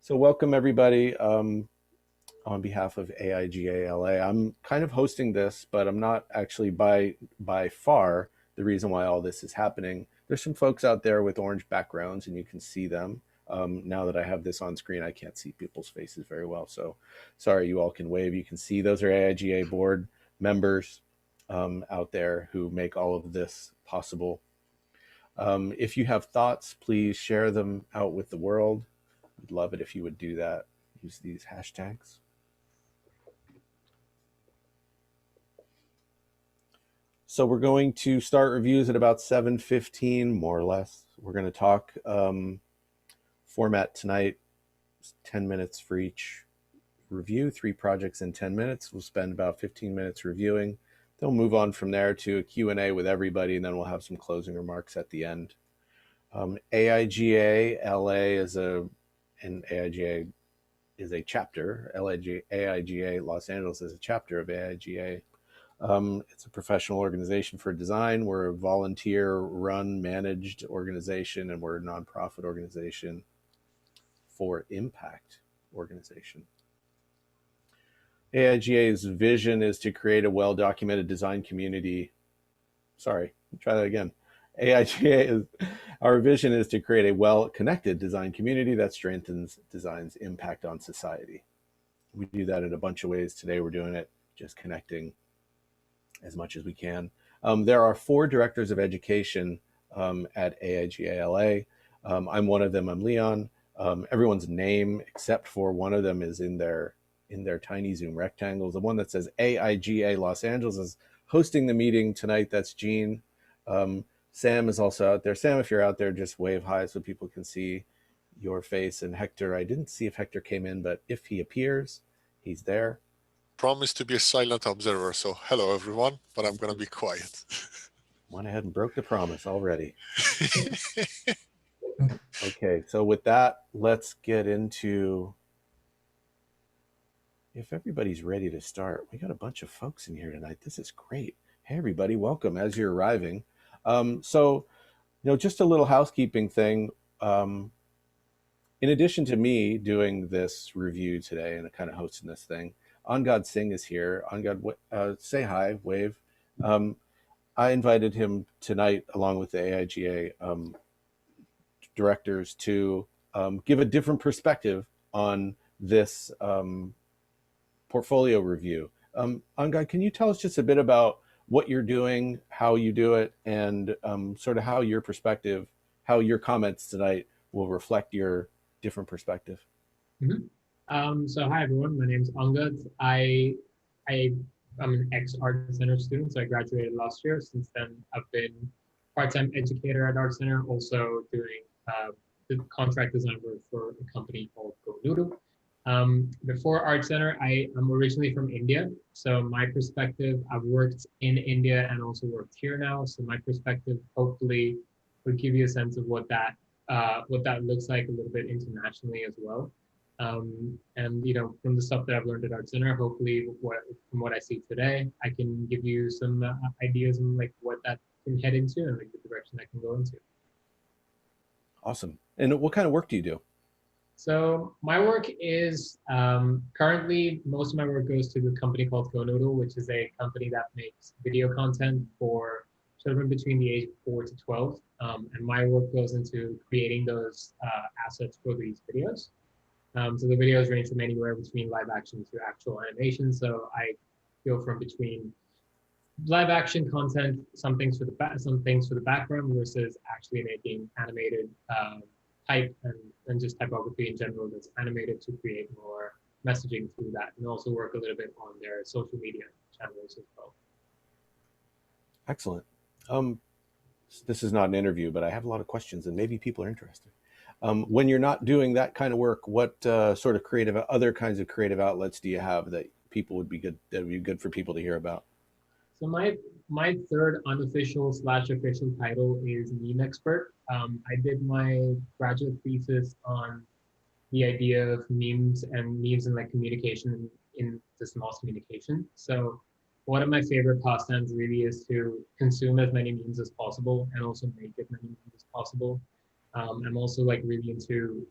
So welcome everybody. On behalf of AIGA LA, I'm kind of hosting this, but I'm not actually by far the reason why all this is happening. There's some folks out there with orange backgrounds, and you can see them. Now that I have this on screen, I can't see people's faces very well. So sorry, you all can wave. You can see those are AIGA board members out there who make all of this possible. If you have thoughts, please share them out with the world. We'd love it if you would do that. Use these hashtags. So we're going to start reviews at about 7:15, more or less. We're going to talk format tonight, 10 minutes for each review, 3 projects in 10 minutes. We'll spend about 15 minutes reviewing. Then we'll move on from there to a Q&A with everybody, and then we'll have some closing remarks at the end. AIGA LA and AIGA is a chapter. AIGA Los Angeles is a chapter of AIGA. It's a professional organization for design. We're a volunteer-run, managed organization, and we're a nonprofit organization for impact organization. AIGA's vision is to create a well-documented design community. Sorry, try that again. Our vision is to create a well-connected design community that strengthens design's impact on society. We do that in a bunch of ways. Today we're doing it just connecting as much as we can. There are 4 directors of education at AIGA LA. I'm one of them. I'm Leon. Everyone's name except for one of them is in their tiny Zoom rectangles. The one that says AIGA Los Angeles is hosting the meeting tonight. That's Jean. Sam is also out there. Sam, if you're out there, just wave hi so people can see your face. And Hector, I didn't see if Hector came in, but if he appears, he's there. Promise to be a silent observer, so hello everyone, but I'm gonna be quiet. Went ahead and broke the promise already. Okay, so with that, let's get into, if everybody's ready to start. We got a bunch of folks in here tonight. This is great. Hey everybody, welcome as you're arriving. So, just a little housekeeping thing. In addition to me doing this review today and kind of hosting this thing, Angad Singh is here. Angad, say hi, wave. I invited him tonight along with the AIGA directors to give a different perspective on this portfolio review. Angad, can you tell us just a bit about what you're doing, how you do it, and sort of how your perspective, how your comments tonight will reflect your different perspective? Mm-hmm. So hi everyone, my name is Angad. I'm an ex-Art Center student, so I graduated last year. Since then, I've been part-time educator at Art Center, also doing the contract design work for a company called Go. Before Art Center, I am originally from India. So my perspective, I've worked in India and also worked here now. So my perspective hopefully would give you a sense of what that looks like a little bit internationally as well. And from the stuff that I've learned at Art Center, hopefully from what I see today, I can give you some ideas on like what that can head into and like the direction that can go into. Awesome. And what kind of work do you do? So my work is currently most of my work goes to the company called Go, which is a company that makes video content for children between the age of 4 to 12. And my work goes into creating those assets for these videos. So the videos range from anywhere between live action to actual animation. So I go from between live action content, some things for the background versus actually making animated type and just typography in general that's animated to create more messaging through that, and also work a little bit on their social media channels as well. Excellent. This is not an interview, but I have a lot of questions and maybe people are interested. When you're not doing that kind of work, what sort of other kinds of creative outlets do you have that would be good for people to hear about? So my third unofficial / official title is meme expert. I did my graduate thesis on the idea of memes and like communication in this mass communication. So one of my favorite pastimes really is to consume as many memes as possible and also make as many memes as possible. I'm also like really into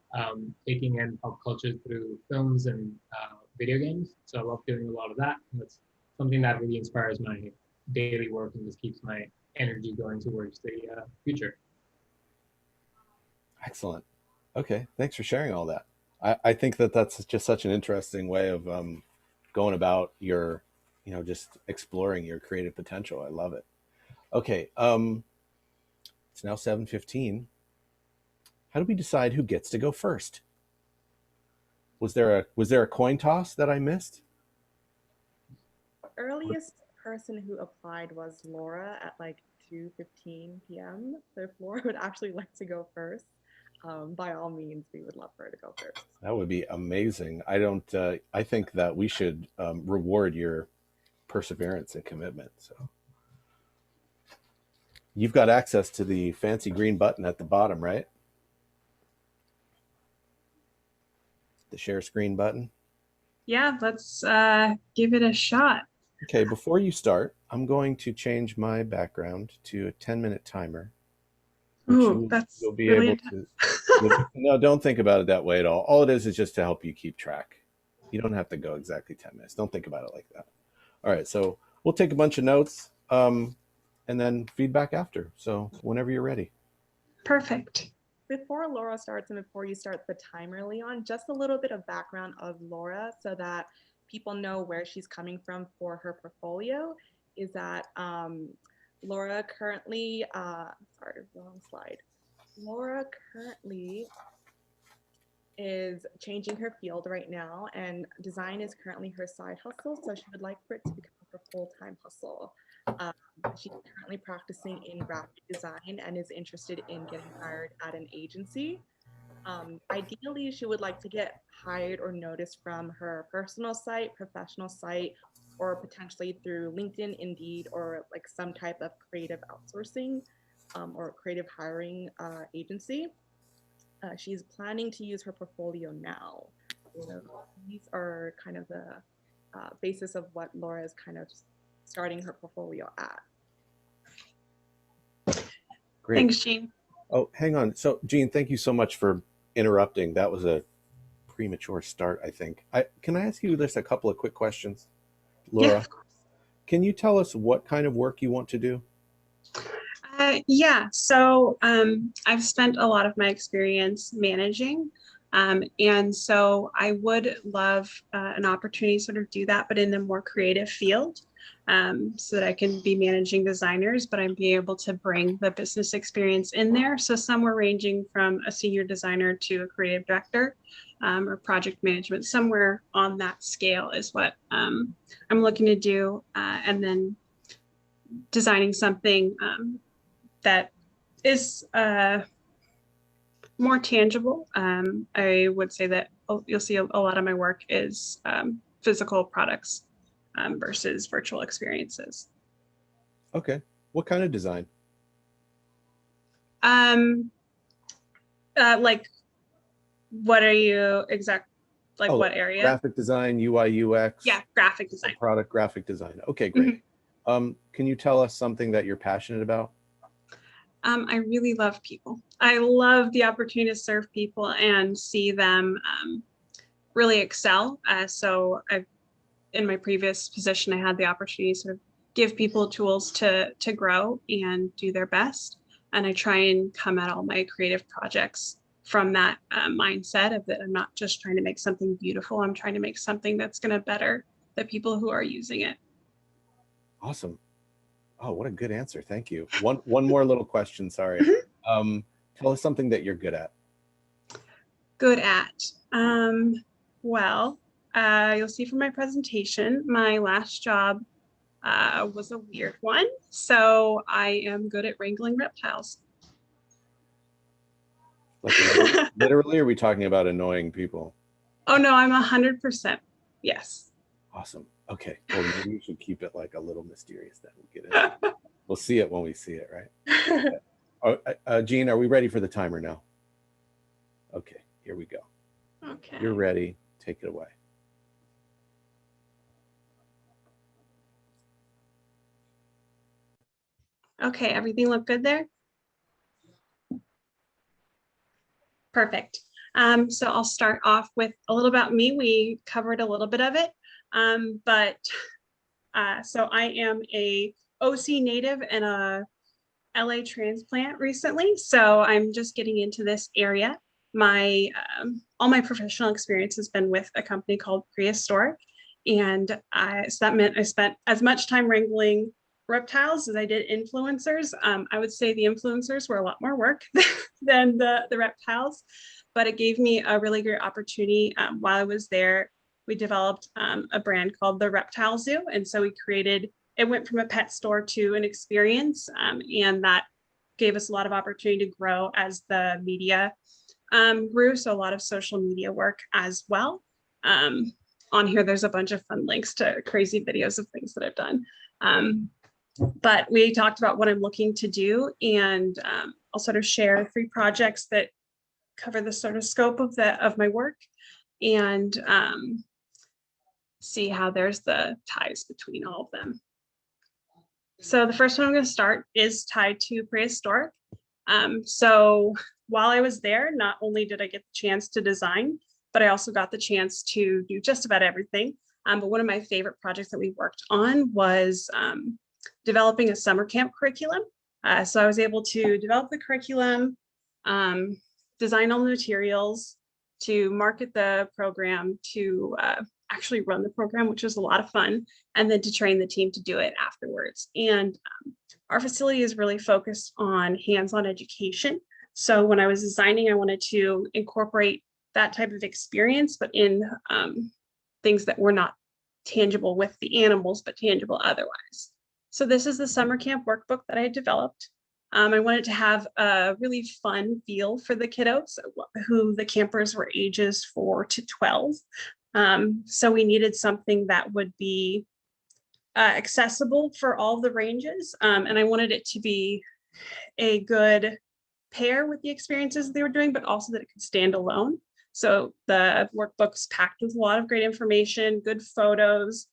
taking in pop culture through films and video games. So I love doing a lot of that. And that's something that really inspires my daily work and just keeps my energy going towards the future. Excellent. Okay, thanks for sharing all that. I think that that's just such an interesting way of going about your, just exploring your creative potential. I love it. Okay, it's now 7:15. How do we decide who gets to go first? Was there a coin toss that I missed? Earliest person who applied was Laura at like 2:15 p.m. So if Laura would actually like to go first, by all means, we would love for her to go first. That would be amazing. I don't. I think that we should reward your perseverance and commitment. So you've got access to the fancy green button at the bottom, right? The share screen button. Yeah, let's give it a shot. Okay, before you start, I'm going to change my background to a 10-minute timer. Ooh, that's You'll be really able to. No, don't think about it that way at all. All it is just to help you keep track. You don't have to go exactly 10 minutes. Don't think about it like that. All right, so we'll take a bunch of notes and then feedback after. So whenever you're ready. Perfect. Before Laura starts and before you start the timer, Leon, just a little bit of background of Laura so that people know where she's coming from for her portfolio is that Laura currently, sorry, wrong slide. Laura currently is changing her field right now, and design is currently her side hustle, so she would like for it to become her full-time hustle. She's currently practicing in graphic design and is interested in getting hired at an agency. Ideally, she would like to get hired or noticed from her personal site, professional site, or potentially through LinkedIn, Indeed, or like some type of creative outsourcing or creative hiring agency. She's planning to use her portfolio now. So these are kind of the basis of what Laura is kind of starting her portfolio at. Great. Thanks, Jean. Oh, hang on. So, Jean, thank you so much for interrupting. That was a premature start, I think. Can I ask you just a couple of quick questions, Laura? Yeah, of course. Can you tell us what kind of work you want to do? Yeah, so I've spent a lot of my experience managing. And so I would love an opportunity to sort of do that, but in a more creative field, so that I can be managing designers, but I'm be able to bring the business experience in there. So somewhere ranging from a senior designer to a creative director or project management, somewhere on that scale is what I'm looking to do. And then designing something that is more tangible. I would say that you'll see a lot of my work is physical products versus virtual experiences. Okay. What kind of design? Like, what are you like what area? Graphic design, UI, UX. Yeah, graphic design. Product graphic design. Okay, great. Can you tell us something that you're passionate about? I really love people. I love the opportunity to serve people and see them really excel. So in my previous position, I had the opportunity to sort of give people tools to grow and do their best. And I try and come at all my creative projects from that mindset of that I'm not just trying to make something beautiful. I'm trying to make something that's going to better the people who are using it. Awesome. Oh, what a good answer. Thank you. One more little question. Sorry. Tell us something that you're good at. Good at. Well, you'll see from my presentation, my last job was a weird one. So I am good at wrangling reptiles. Like literally, or are we talking about annoying people? Oh no, I'm 100%. Yes. Awesome. Okay. Well, maybe we should keep it like a little mysterious then. We'll get it. We'll see it when we see it, right? Okay. Jean, are we ready for the timer now? Okay, here we go. Okay. You're ready. Take it away. Okay, everything look good there? Perfect. So I'll start off with a little about me. We covered a little bit of it, so I am a OC native and a LA transplant recently. So I'm just getting into this area. My all my professional experience has been with a company called Prehistoric, and so that meant I spent as much time wrangling reptiles as I did influencers. I would say the influencers were a lot more work than the reptiles, but it gave me a really great opportunity. While I was there, we developed a brand called the Reptile Zoo, and so we created. It went from a pet store to an experience, and that gave us a lot of opportunity to grow as the media grew. So a lot of social media work as well. On here, there's a bunch of fun links to crazy videos of things that I've done. But we talked about what I'm looking to do, and I'll sort of share 3 projects that cover the sort of scope of my work, and see how there's the ties between all of them. So the first one I'm going to start is tied to Prehistoric. So while I was there, not only did I get the chance to design, but I also got the chance to do just about everything. But one of my favorite projects that we worked on was developing a summer camp curriculum. So I was able to develop the curriculum, design all the materials, to market the program, to actually run the program, which was a lot of fun, and then to train the team to do it afterwards. And our facility is really focused on hands-on education. So when I was designing, I wanted to incorporate that type of experience, but in things that were not tangible with the animals, but tangible otherwise. So this is the summer camp workbook that I had developed. I wanted to have a really fun feel for the kiddos, who the campers were ages 4 to 12. So we needed something that would be accessible for all the ranges. And I wanted it to be a good pair with the experiences they were doing, but also that it could stand alone. So the workbook's packed with a lot of great information, good photos,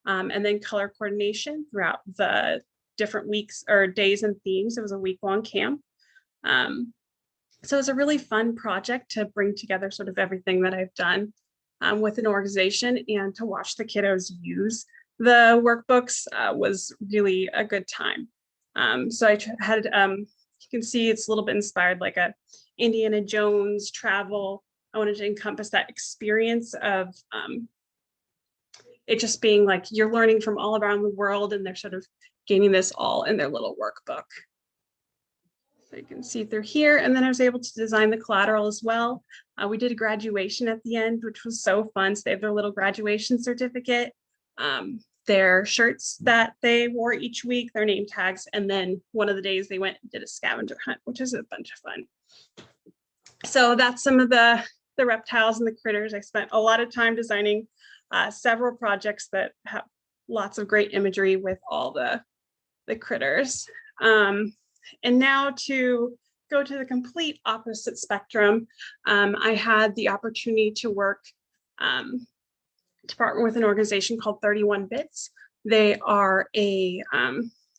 and then color coordination throughout the different weeks or days and themes. It was a week-long camp. So it was a really fun project to bring together sort of everything that I've done with an organization, and to watch the kiddos use the workbooks was really a good time. So I had, you can see it's a little bit inspired like a Indiana Jones travel. I wanted to encompass that experience of it just being like you're learning from all around the world, and they're sort of gaining this all in their little workbook. So you can see through here. And then I was able to design the collateral as well. We did a graduation at the end, which was so fun. So they have their little graduation certificate, their shirts that they wore each week, their name tags, and then one of the days they went and did a scavenger hunt, which is a bunch of fun. So that's some of the reptiles and the critters. I spent a lot of time designing several projects that have lots of great imagery with all the critters. And now to go to the complete opposite spectrum, I had the opportunity to work, to partner with an organization called 31 Bits. They are a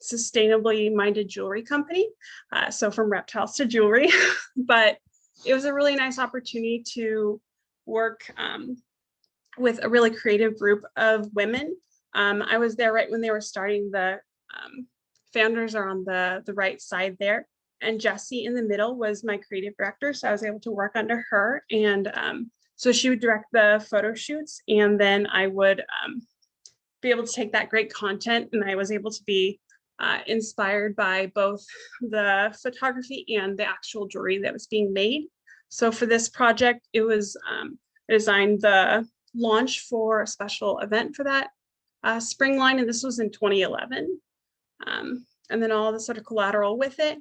sustainably minded jewelry company. So from reptiles to jewelry, but it was a really nice opportunity to work with a really creative group of women. I was there right when they were starting. The founders are on the right side there, and Jessie in the middle was my creative director. So I was able to work under her, and so she would direct the photo shoots, and then I would be able to take that great content, and I was able to be inspired by both the photography and the actual jewelry that was being made. So for this project, it was I designed the launch for a special event for that spring line, and this was in 2011. And then all the sort of collateral with it.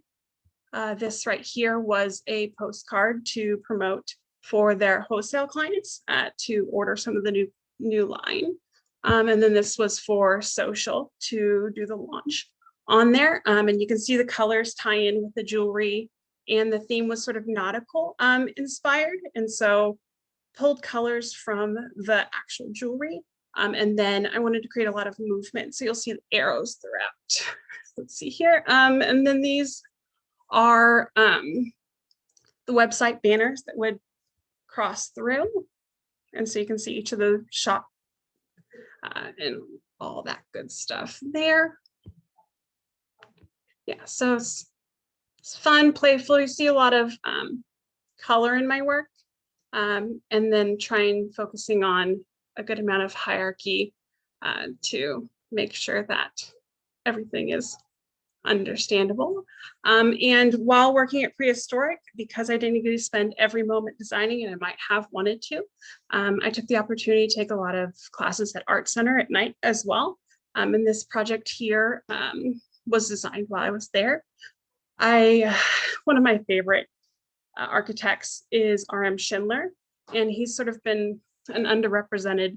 This right here was a postcard to promote for their wholesale clients to order some of the new line. And then this was for social to do the launch on there. And you can see the colors tie in with the jewelry, and the theme was sort of nautical inspired. And so pulled colors from the actual jewelry. And then I wanted to create a lot of movement. So you'll see the arrows throughout. Let's see here. And then these are the website banners that would cross through. And so you can see each of the shop and all that good stuff there. Yeah, so it's fun, playful. You see a lot of color in my work, and then focusing on a good amount of hierarchy to make sure that everything is understandable. And while working at Prehistoric, because I didn't get to spend every moment designing, and I might have wanted to, I took the opportunity to take a lot of classes at Art Center at night as well. And this project here was designed while I was there. One of my favorite architects is R.M. Schindler, and he's sort of been an underrepresented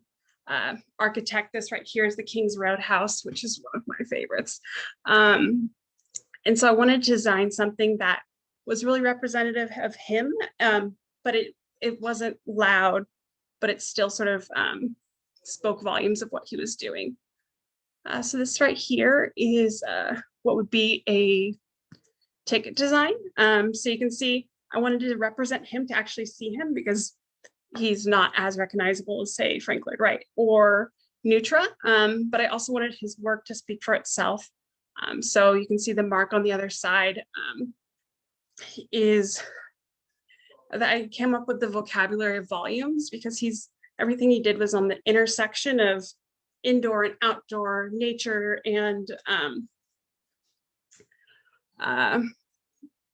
architect. This right here is the King's Roadhouse, which is one of my favorites. And so I wanted to design something that was really representative of him, but it wasn't loud, but it still sort of spoke volumes of what he was doing. So this right here is what would be a ticket design. So you can see I wanted to represent him, to actually see him, because he's not as recognizable as, say, Frank Lloyd Wright or Neutra, but I also wanted his work to speak for itself. So you can see the mark on the other side is that I came up with the vocabulary of volumes, because everything he did was on the intersection of indoor and outdoor, nature and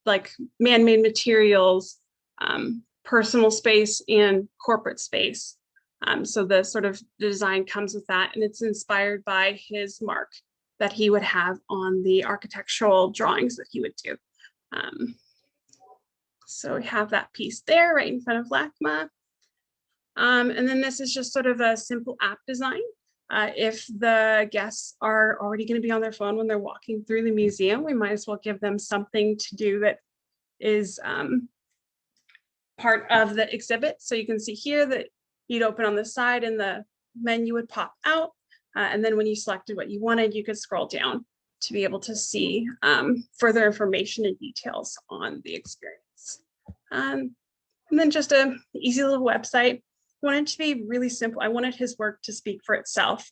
like man-made materials, personal space and corporate space. So the sort of design comes with that, and it's inspired by his mark that he would have on the architectural drawings that he would do. So we have that piece there right in front of LACMA. And then this is just sort of a simple app design. If the guests are already going to be on their phone when they're walking through the museum, we might as well give them something to do that is part of the exhibit. So you can see here that you'd open on the side and the menu would pop out. And then when you selected what you wanted, you could scroll down to be able to see further information and details on the experience. And then just an easy little website. I wanted it to be really simple. I wanted his work to speak for itself.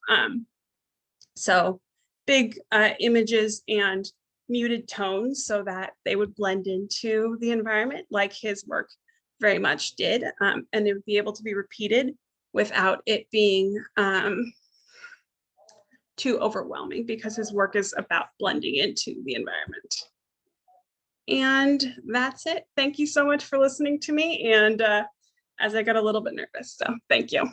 So big images and muted tones so that they would blend into the environment like his work very much did. And it would be able to be repeated without it being too overwhelming, because his work is about blending into the environment. And that's it. Thank you so much for listening to me. And as I got a little bit nervous, so thank you.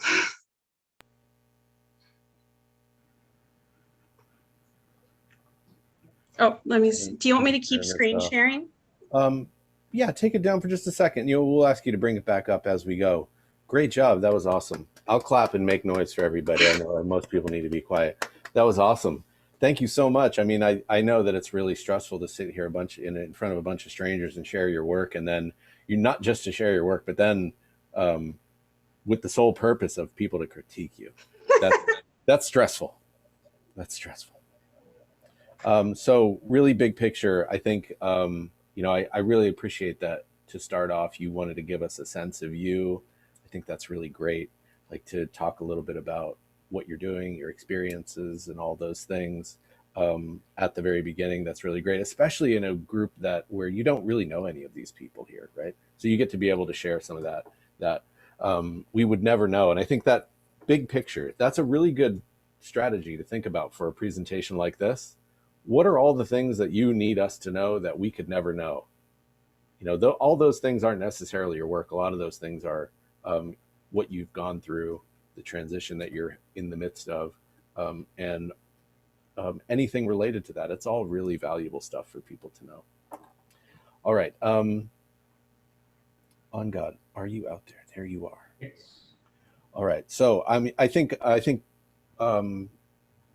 Oh, let me see. Do you want me to keep screen sharing? Yeah, take it down for just a second. We'll ask you to bring it back up as we go. Great job. That was awesome. I'll clap and make noise for everybody. I know most people need to be quiet. That was awesome. Thank you so much. I mean, I know that it's really stressful to sit here in front of a bunch of strangers and share your work, and then you're not just to share your work, but then with the sole purpose of people to critique you. That's stressful. That's stressful. So really big picture, I think, I really appreciate that. To start off, you wanted to give us a sense of you. I think that's really great. Like to talk a little bit about what you're doing, your experiences and all those things at the very beginning. That's really great, especially in a group where you don't really know any of these people here, right? So you get to be able to share some of that we would never know. And I think that big picture, that's a really good strategy to think about for a presentation like this. What are all the things that you need us to know that we could never know? All those things aren't necessarily your work. A lot of those things are what you've gone through, the transition that you're in the midst of, and anything related to that. It's all really valuable stuff for people to know. All right. On God, are you out there? There you are. Yes. All right. So I think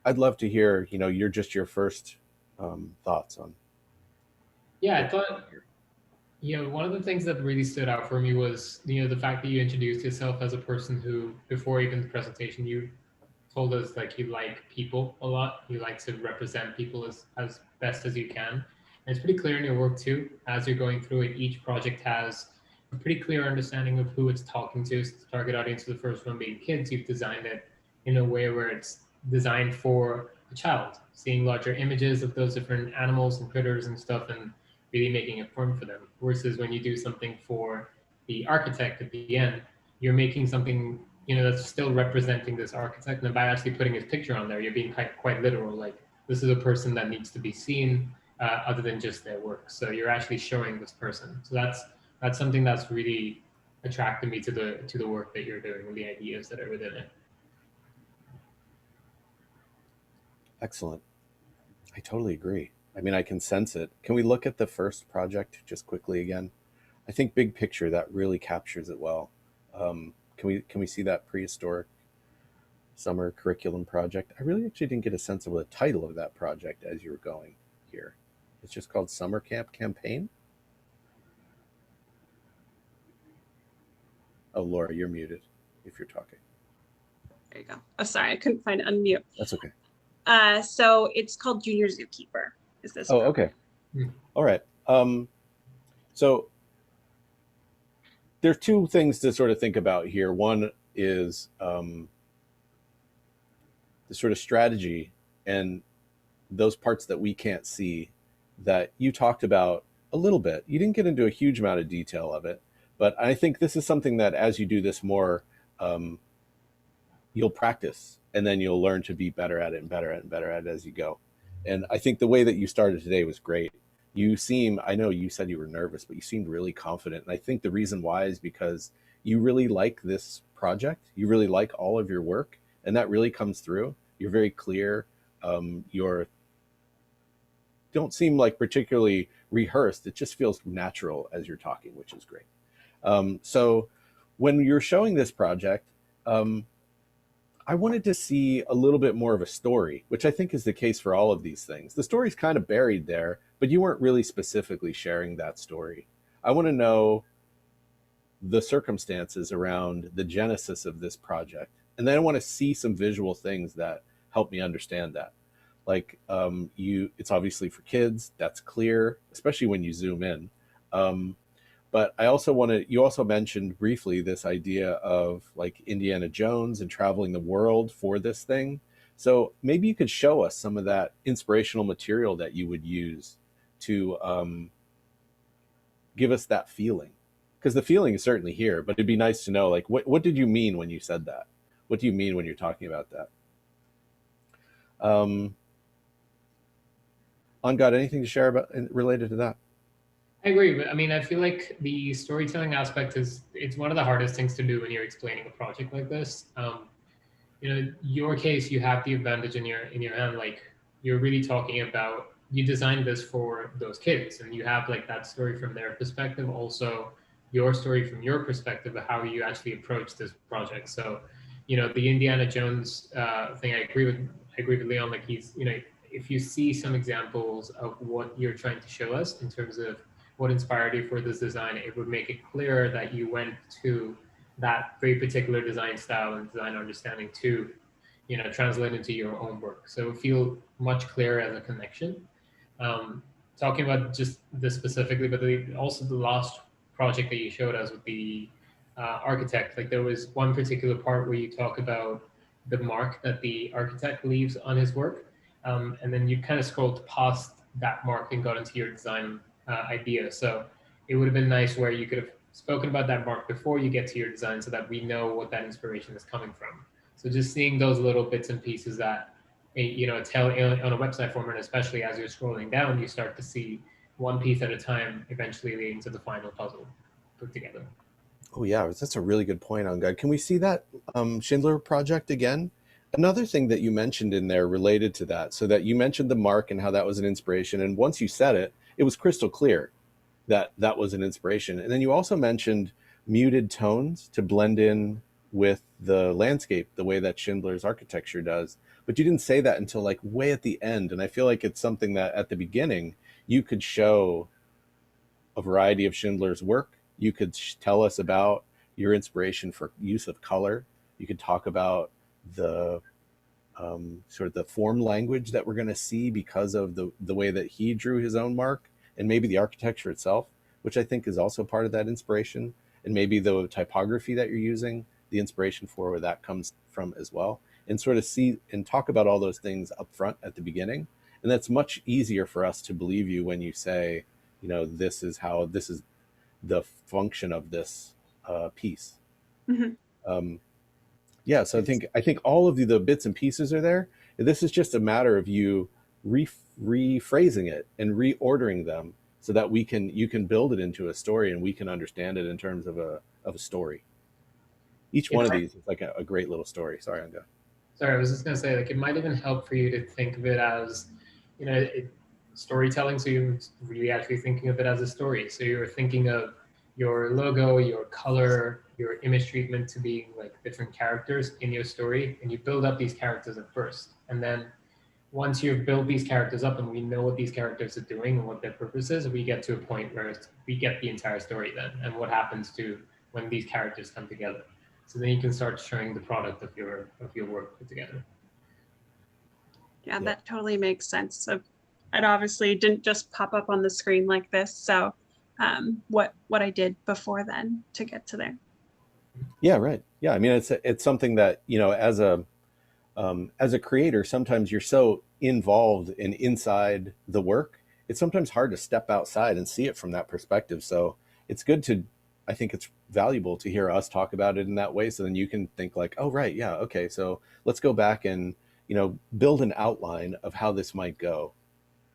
I'd love to hear, your first thoughts on. Yeah, I thought, one of the things that really stood out for me was, the fact that you introduced yourself as a person who, before even the presentation, you told us like you like people a lot. You like to represent people as best as you can. And it's pretty clear in your work too, as you're going through it, each project has a pretty clear understanding of who it's talking to. So the target audience of the first one being kids, you've designed it in a way where it's designed for a child, seeing larger images of those different animals and critters and stuff and really making it fun for them. Versus when you do something for the architect at the end, you're making something, that's still representing this architect. And by actually putting his picture on there, you're being quite literal. Like, this is a person that needs to be seen other than just their work. So you're actually showing this person. So that's something that's really attracted me to the work that you're doing and the ideas that are within it. Excellent. I totally agree. I mean, I can sense it. Can we look at the first project just quickly again? I think big picture, that really captures it well. Can we see that prehistoric summer curriculum project? I really actually didn't get a sense of the title of that project as you were going here. It's just called Summer Camp Campaign. Oh, Laura, you're muted if you're talking. There you go. Oh, sorry, I couldn't find unmute. That's okay. So it's called Junior Zookeeper. Is this? Oh, okay. All right. So there's two things to sort of think about here. One is the sort of strategy and those parts that we can't see that you talked about a little bit. You didn't get into a huge amount of detail of it, but I think this is something that as you do this more, you'll practice and then you'll learn to be better at it and better at it and better at it as you go. And I think the way that you started today was great. I know you said you were nervous, but you seemed really confident. And I think the reason why is because you really like this project. You really like all of your work, and that really comes through. You're very clear. You don't seem like particularly rehearsed. It just feels natural as you're talking, which is great. So when you're showing this project, I wanted to see a little bit more of a story, which I think is the case for all of these things. The story's kind of buried there, but you weren't really specifically sharing that story. I want to know the circumstances around the genesis of this project. And then I want to see some visual things that help me understand that. Like it's obviously for kids, that's clear, especially when you zoom in. But I also you also mentioned briefly this idea of like Indiana Jones and traveling the world for this thing. So maybe you could show us some of that inspirational material that you would use to give us that feeling. Because the feeling is certainly here, but it'd be nice to know, like, what did you mean when you said that? What do you mean when you're talking about that? Angad, anything to share about related to that? I agree. But I mean, I feel like the storytelling aspect it's one of the hardest things to do when you're explaining a project like this. Your case, you have the advantage in your hand. Like, you're really talking about, you designed this for those kids, and you have like that story from their perspective. Also, your story from your perspective of how you actually approach this project. So, the Indiana Jones thing, I agree with Leon. Like, if you see some examples of what you're trying to show us in terms of what inspired you for this design, it would make it clearer that you went to that very particular design style and design understanding to, translate into your own work. So it would feel much clearer as a connection. Talking about just this specifically, but also the last project that you showed us with the architect, like there was one particular part where you talk about the mark that the architect leaves on his work. And then you kind of scrolled past that mark and got into your design idea. So it would have been nice where you could have spoken about that mark before you get to your design so that we know what that inspiration is coming from. So just seeing those little bits and pieces that, tell on a website format, especially as you're scrolling down, you start to see one piece at a time, eventually leading to the final puzzle put together. Oh yeah, that's a really good point, Angad. Can we see that Schindler project again? Another thing that you mentioned in there related to that, so that you mentioned the mark and how that was an inspiration. And once you said it, it was crystal clear that that was an inspiration. And then you also mentioned muted tones to blend in with the landscape, the way that Schindler's architecture does. But you didn't say that until like way at the end. And I feel like it's something that at the beginning, you could show a variety of Schindler's work. You could tell us about your inspiration for use of color. You could talk about the sort of the form language that we're going to see because of the way that he drew his own mark, and maybe the architecture itself. which I think is also part of that inspiration, and maybe the typography that you're using, the inspiration for where that comes from as well, and sort of see and talk about all those things up front at the beginning. And that's much easier for us to believe you when you say, you know, this is the function of this piece. Mhm. Yeah, so I think all of the bits and pieces are there. This is just a matter of you rephrasing it and reordering them so that you can build it into a story and we can understand it in terms of a story. Each one of these is like a great little story. Sorry, Anga. Sorry, I was just gonna say, like, it might even help for you to think of it as, you know, storytelling. So you're really actually thinking of it as a story. So you're thinking of your logo, your color, your image treatment to being like different characters in your story, and you build up these characters at first. And then once you've built these characters up and we know what these characters are doing and what their purpose is, we get to a point where we get the entire story then, and what happens to when these characters come together. So then you can start showing the product of your work put together. Yeah, that totally makes sense. So it obviously didn't just pop up on the screen like this. So what I did before then to get to there. Yeah, right. Yeah, I mean, it's something that, you know, as a creator, sometimes you're so involved and inside the work, it's sometimes hard to step outside and see it from that perspective. So it's good to, I think it's valuable to hear us talk about it in that way. So then you can think like, oh, right, yeah, okay, so let's go back and, you know, build an outline of how this might go.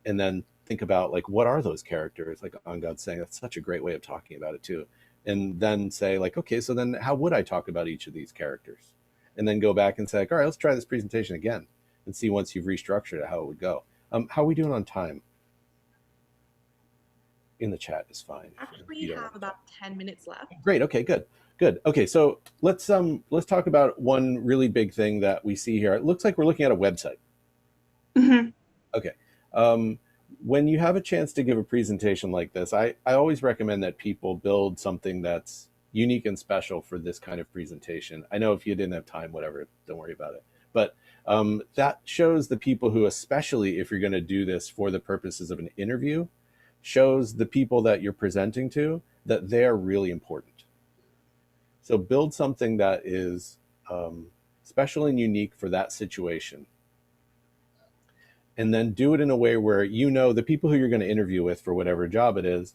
And then think about like, what are those characters? Like On God's saying, that's such a great way of talking about it too. And then say like, okay, so then how would I talk about each of these characters? And then go back and say, like, all right, let's try this presentation again and see once you've restructured it, how it would go. How are we doing on time? In the chat is fine. Actually, we have about 10 minutes left. Great. Okay, good. Okay, so let's talk about one really big thing that we see here. It looks like we're looking at a website. Mm-hmm. Okay. When you have a chance to give a presentation like this, I always recommend that people build something that's unique and special for this kind of presentation. I know if you didn't have time, whatever, don't worry about it. But that shows the people who, especially if you're going to do this for the purposes of an interview, shows the people that you're presenting to that they're really important. So build something that is special and unique for that situation. And then do it in a way where, you know, the people who you're going to interview with for whatever job it is,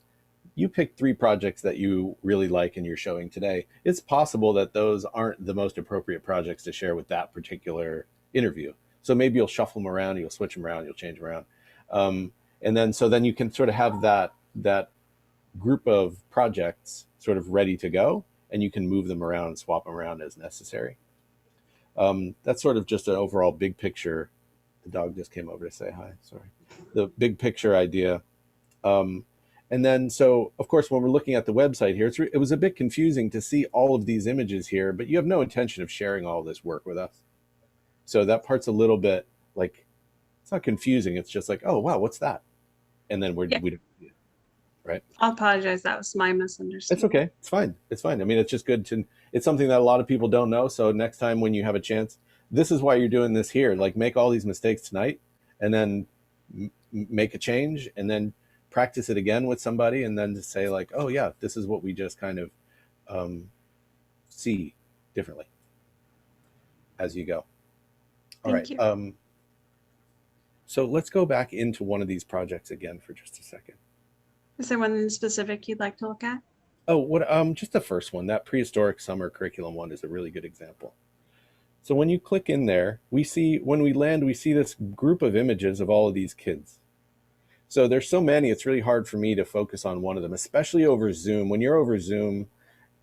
you pick 3 projects that you really like and you're showing today. It's possible that those aren't the most appropriate projects to share with that particular interview. So maybe you'll shuffle them around, you'll switch them around, you'll change them around. And then so then you can sort of have that group of projects sort of ready to go, and you can move them around and swap them around as necessary. That's sort of just an overall big picture. The dog just came over to say hi, sorry. The big picture idea. And then, so of course, when we're looking at the website here, it was a bit confusing to see all of these images here, but you have no intention of sharing all this work with us. So that part's a little bit like, it's not confusing. It's just like, oh, wow, what's that? And then we don't see it, right? I'll apologize. That was my misunderstanding. It's okay. It's fine. It's fine. I mean, it's just good to, it's something that a lot of people don't know. So next time when you have a chance, this is why you're doing this here. Like, make all these mistakes tonight and then make a change and then practice it again with somebody and then to say like, oh yeah, this is what we just kind of see differently as you go. All right. Thank you. So let's go back into one of these projects again for just a second. Is there one in specific you'd like to look at? Oh, just the first one, that prehistoric summer curriculum one is a really good example. So when you click in there, when we land, we see this group of images of all of these kids. So there's so many, it's really hard for me to focus on one of them, especially over Zoom. When you're over Zoom,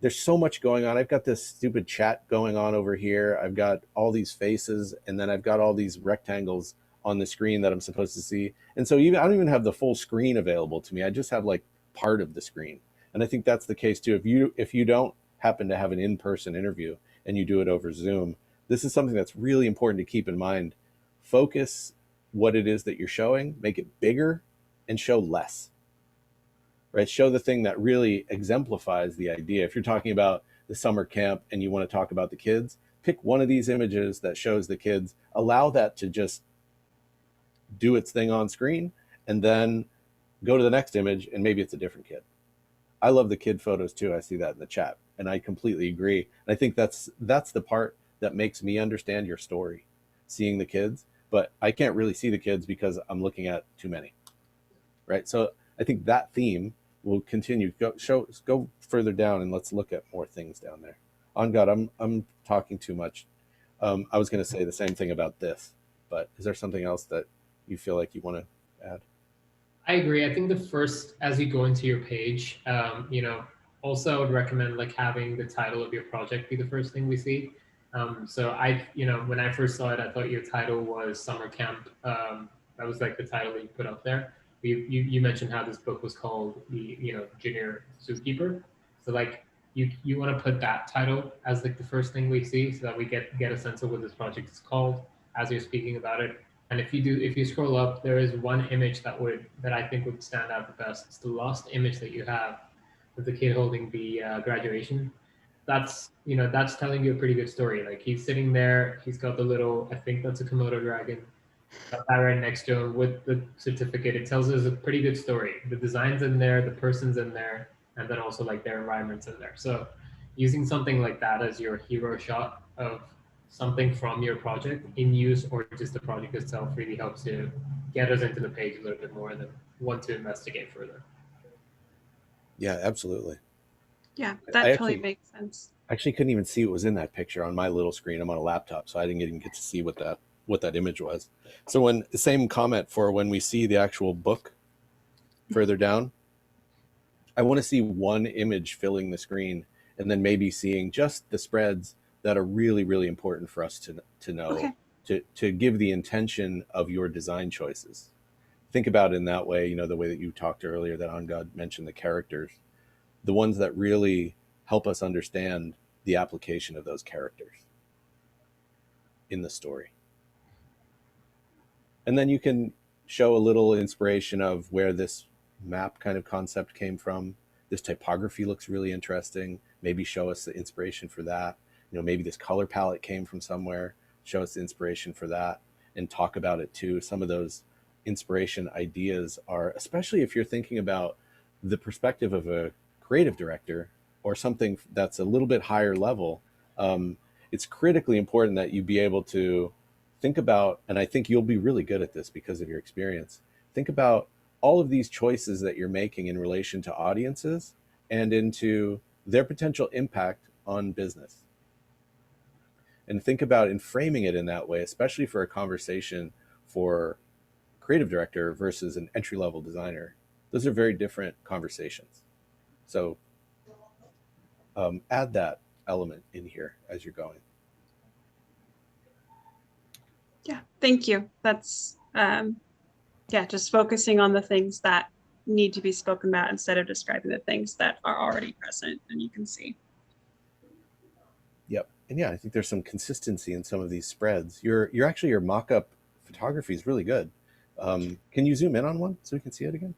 there's so much going on. I've got this stupid chat going on over here. I've got all these faces, and then I've got all these rectangles on the screen that I'm supposed to see. And so I don't even have the full screen available to me. I just have like part of the screen. And I think that's the case too. If you don't happen to have an in-person interview and you do it over Zoom, this is something that's really important to keep in mind. Focus what it is that you're showing, make it bigger and show less, right? Show the thing that really exemplifies the idea. If you're talking about the summer camp and you want to talk about the kids, pick one of these images that shows the kids, allow that to just do its thing on screen, and then go to the next image and maybe it's a different kid. I love the kid photos too. I see that in the chat, and I completely agree. And I think that's the part that makes me understand your story, seeing the kids. But I can't really see the kids because I'm looking at too many, right? So I think that theme will continue. Go further down, and let's look at more things down there. On God, I'm talking too much. I was going to say the same thing about this, but is there something else that you feel like you want to add? I agree. I think the first, as you go into your page, also I would recommend like having the title of your project be the first thing we see. So when I first saw it, I thought your title was Summer Camp. That was like the title that you put up there. You mentioned how this book was called the Junior Zookeeper. So like you want to put that title as like the first thing we see, so that we get a sense of what this project is called as you're speaking about it. And if you scroll up, there is one image that I think would stand out the best. It's the last image that you have with the kid holding the graduation. That's telling you a pretty good story. Like he's sitting there, he's got the little, I think that's a Komodo dragon, got that right next to him with the certificate. It tells us a pretty good story. The design's in there, the person's in there, and then also like their environment's in there. So using something like that as your hero shot of something from your project in use, or just the project itself, really helps you get us into the page a little bit more and then want to investigate further. Yeah, absolutely. Yeah, that totally makes sense. I actually couldn't even see what was in that picture on my little screen. I'm on a laptop, so I didn't even get to see what that image was. So when the same comment for when we see the actual book further down, I want to see one image filling the screen, and then maybe seeing just the spreads that are really, really important for us to know, to give the intention of your design choices. Think about it in that way, the way that you talked earlier, that OnGod mentioned the characters, the ones that really help us understand the application of those characters in the story. And then you can show a little inspiration of where this map kind of concept came from. This typography looks really interesting. Maybe show us the inspiration for that. Maybe this color palette came from somewhere. Show us the inspiration for that and talk about it too. Some of those inspiration ideas are, especially if you're thinking about the perspective of a creative director or something that's a little bit higher level, it's critically important that you be able to think about, and I think you'll be really good at this because of your experience, think about all of these choices that you're making in relation to audiences and into their potential impact on business. And think about in framing it in that way, especially for a conversation for creative director versus an entry-level designer. Those are very different conversations. So add that element in here as you're going. Yeah, thank you. That's, just focusing on the things that need to be spoken about instead of describing the things that are already present and you can see. Yep. And yeah, I think there's some consistency in some of these spreads. Your mock-up photography is really good. Can you zoom in on one so we can see it again?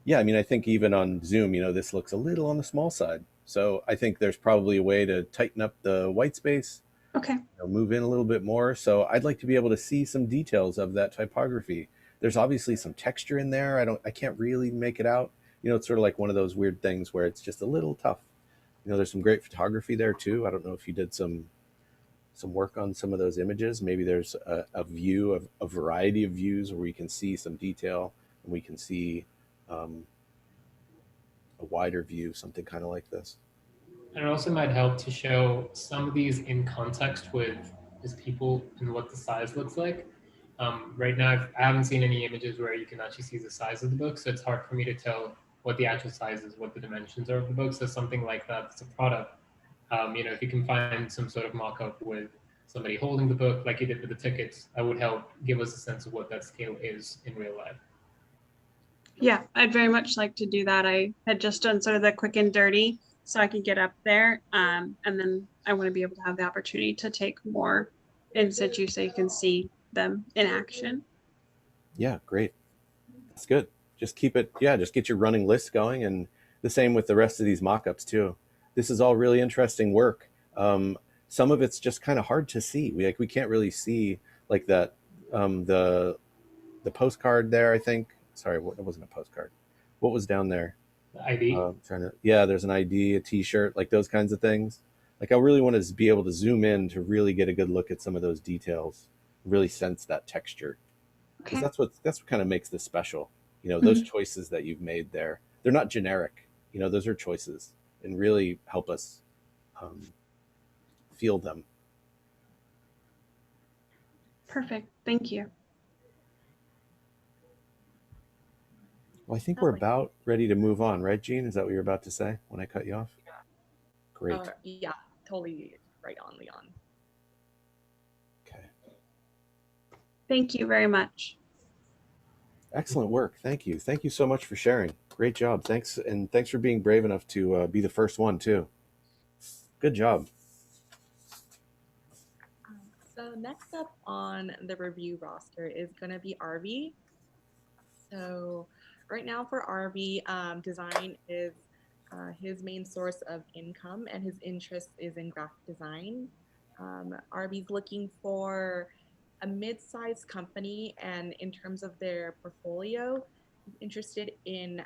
Yeah, I think even on Zoom, this looks a little on the small side. So I think there's probably a way to tighten up the white space. Okay. Move in a little bit more. So I'd like to be able to see some details of that typography. There's obviously some texture in there. I can't really make it out. It's sort of like one of those weird things where it's just a little tough. There's some great photography there too. I don't know if you did some work on some of those images. Maybe there's a view of a variety of views where we can see some detail and we can see a wider view, something kind of like this. And it also might help to show some of these in context with just people and what the size looks like. Right now, I haven't seen any images where you can actually see the size of the book, so it's hard for me to tell what the actual size is, what the dimensions are of the book. So something like that, it's a product. If you can find some sort of mock-up with somebody holding the book, like you did with the tickets, that would help give us a sense of what that scale is in real life. Yeah, I'd very much like to do that. I had just done sort of the quick and dirty so I could get up there. And then I want to be able to have the opportunity to take more in situ so you can see them in action. Yeah, great. That's good. Just keep it. Yeah, just get your running list going. And the same with the rest of these mock-ups too. This is all really interesting work. Some of it's just kind of hard to see. We can't really see like that, the postcard there, I think. Sorry, it wasn't a postcard. What was down there? The ID. Yeah, there's an ID, a T-shirt, like those kinds of things. Like I really want to be able to zoom in to really get a good look at some of those details, really sense that texture, because Okay. that's what kind of makes this special. You know, those choices that you've made there, they're not generic. You know, those are choices, and really help us feel them. Perfect. Thank you. Well, I think we're about ready to move on, right, Jean? Is that what you're about to say when I cut you off? Great. Yeah, totally right on, Leon. Okay. Thank you very much. Excellent work. Thank you. Thank you so much for sharing. Great job. Thanks. And thanks for being brave enough to be the first one too. Good job. So next up on the review roster is going to be RV. So right now for RV, design is his main source of income, and his interest is in graphic design. RV's looking for a mid-sized company, and in terms of their portfolio, he's interested in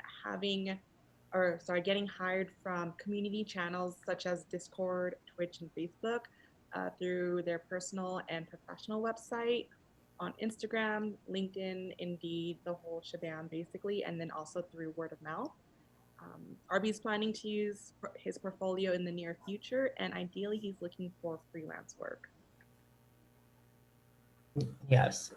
getting hired from community channels such as Discord, Twitch, and Facebook through their personal and professional website, on Instagram, LinkedIn, Indeed, the whole shebang basically, and then also through word of mouth. RB's planning to use his portfolio in the near future, and ideally he's looking for freelance work. Yes.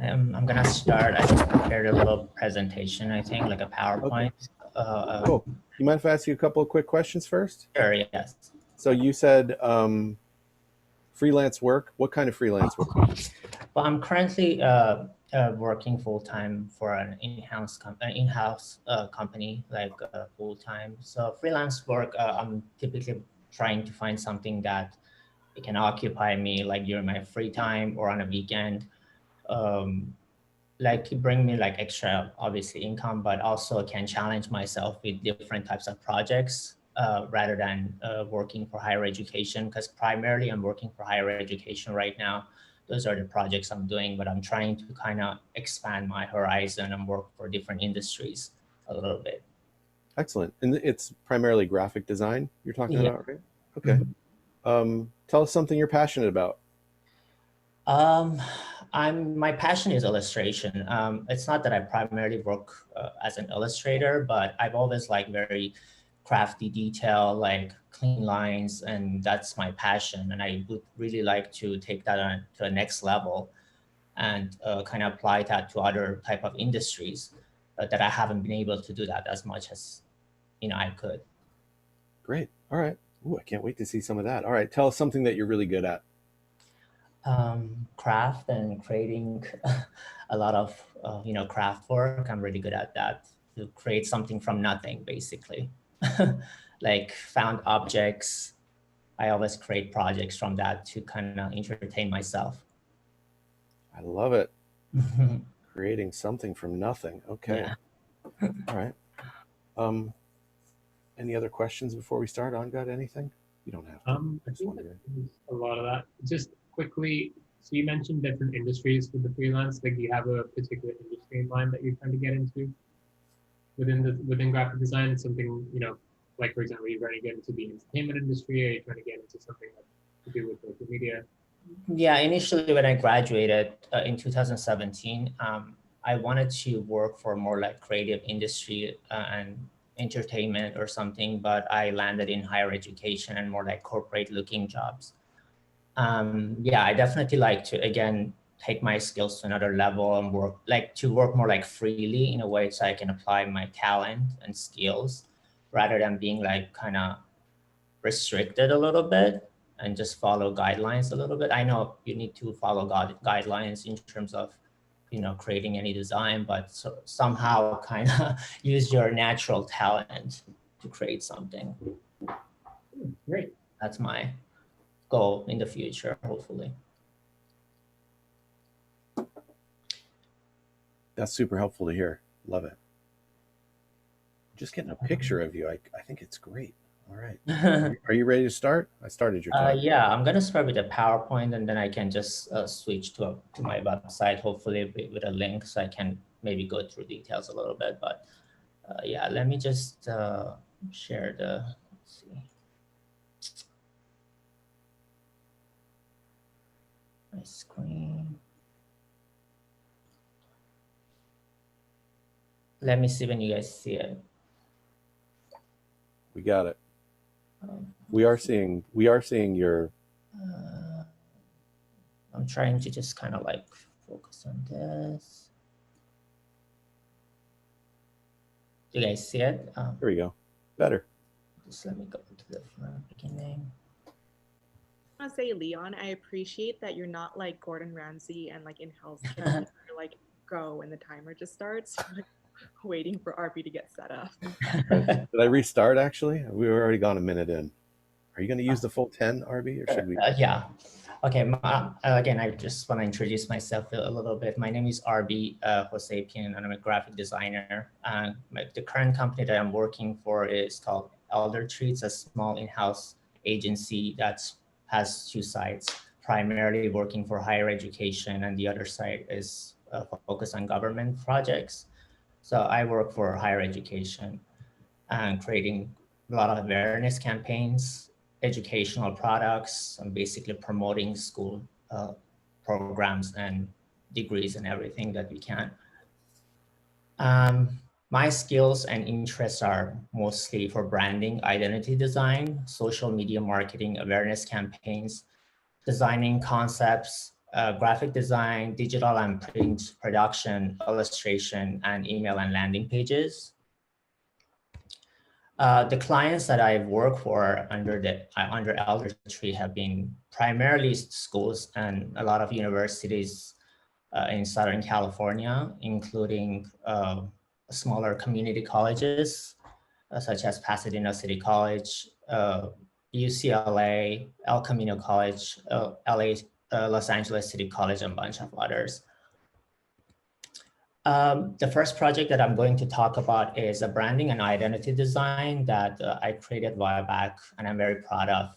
I'm gonna start. I just prepared a little presentation, I think, like a PowerPoint. Okay. Cool. You mind if I ask you a couple of quick questions first? Sure, yes. So you said freelance work. What kind of freelance work? Well, I'm currently working full-time for an in-house company, like full-time. So freelance work, I'm typically trying to find something that it can occupy me like during my free time or on a weekend. Like bring me like extra, obviously, income, but also can challenge myself with different types of projects rather than working for higher education, because primarily I'm working for higher education right now. Those are the projects I'm doing, but I'm trying to kind of expand my horizon and work for different industries a little bit. Excellent. And it's primarily graphic design you're talking Yeah. about, right? Okay. Tell us something you're passionate about. My passion is illustration. It's not that I primarily work as an illustrator, but I've always liked very crafty detail, like clean lines, and that's my passion. And I would really like to take that to the next level and kind of apply that to other type of industries that I haven't been able to do that as much as I could. Great. All right. Ooh, I can't wait to see some of that. All right. Tell us something that you're really good at. Craft and creating a lot of craft work. I'm really good at that, to create something from nothing, basically. Like found objects. I always create projects from that to kind of entertain myself. I love it. Creating something from nothing. Okay. Yeah. All right. Any other questions before we start? On got anything? You don't have to. I think there's a lot of that. Just quickly, so you mentioned different industries with the freelance. Like, do you have a particular industry in mind that you're trying to get into within graphic design? It's something, like for example, you're trying to get into the entertainment industry, or you're trying to get into something to do with social media? Yeah, initially when I graduated in 2017, I wanted to work for more like creative industry and entertainment or something, but I landed in higher education and more like corporate looking jobs. Yeah, I definitely like to, again, take my skills to another level and work more like freely in a way, so I can apply my talent and skills rather than being like kind of restricted a little bit and just follow guidelines a little bit. I know you need to follow guidelines in terms of, creating any design, but somehow kind of use your natural talent to create something. Great. That's my goal in the future, hopefully. That's super helpful to hear. Love it. Just getting a picture of you, I think it's great. All right. Are you ready to start? I started your time. Yeah, I'm gonna start with a PowerPoint, and then I can just switch to my website, hopefully with a link, so I can maybe go through details a little bit. But yeah, let me just share the. Let's see. My screen. Let me see when you guys see it. We got it. We are seeing your. I'm trying to just kind of like focus on this. Do you guys see it? Here we go. Better. Just let me go to the beginning. I want to say, Leon, I appreciate that you're not like Gordon Ramsay and like in Hell's Kitchen. You're like go when the timer just starts, like, waiting for RP to get set up. Did I restart? Actually, we were already gone a minute in. Are you going to use the full 10, RB, or should we? Yeah. Okay. Again, I just want to introduce myself a little bit. My name is RB Hosepian, and I'm a graphic designer. The current company that I'm working for is called Elder Tree. It's a small in-house agency that has two sides, primarily working for higher education, and the other side is focused on government projects. So I work for higher education and creating a lot of awareness campaigns, educational products, and basically promoting school programs and degrees and everything that we can. My skills and interests are mostly for branding, identity design, social media marketing, awareness campaigns, designing concepts, graphic design, digital and print production, illustration, and email and landing pages. The clients that I've worked for under Elder Tree have been primarily schools and a lot of universities in Southern California, including smaller community colleges such as Pasadena City College, UCLA, El Camino College, LA, Los Angeles City College, and a bunch of others. The first project that I'm going to talk about is a branding and identity design that I created a while back, and I'm very proud of.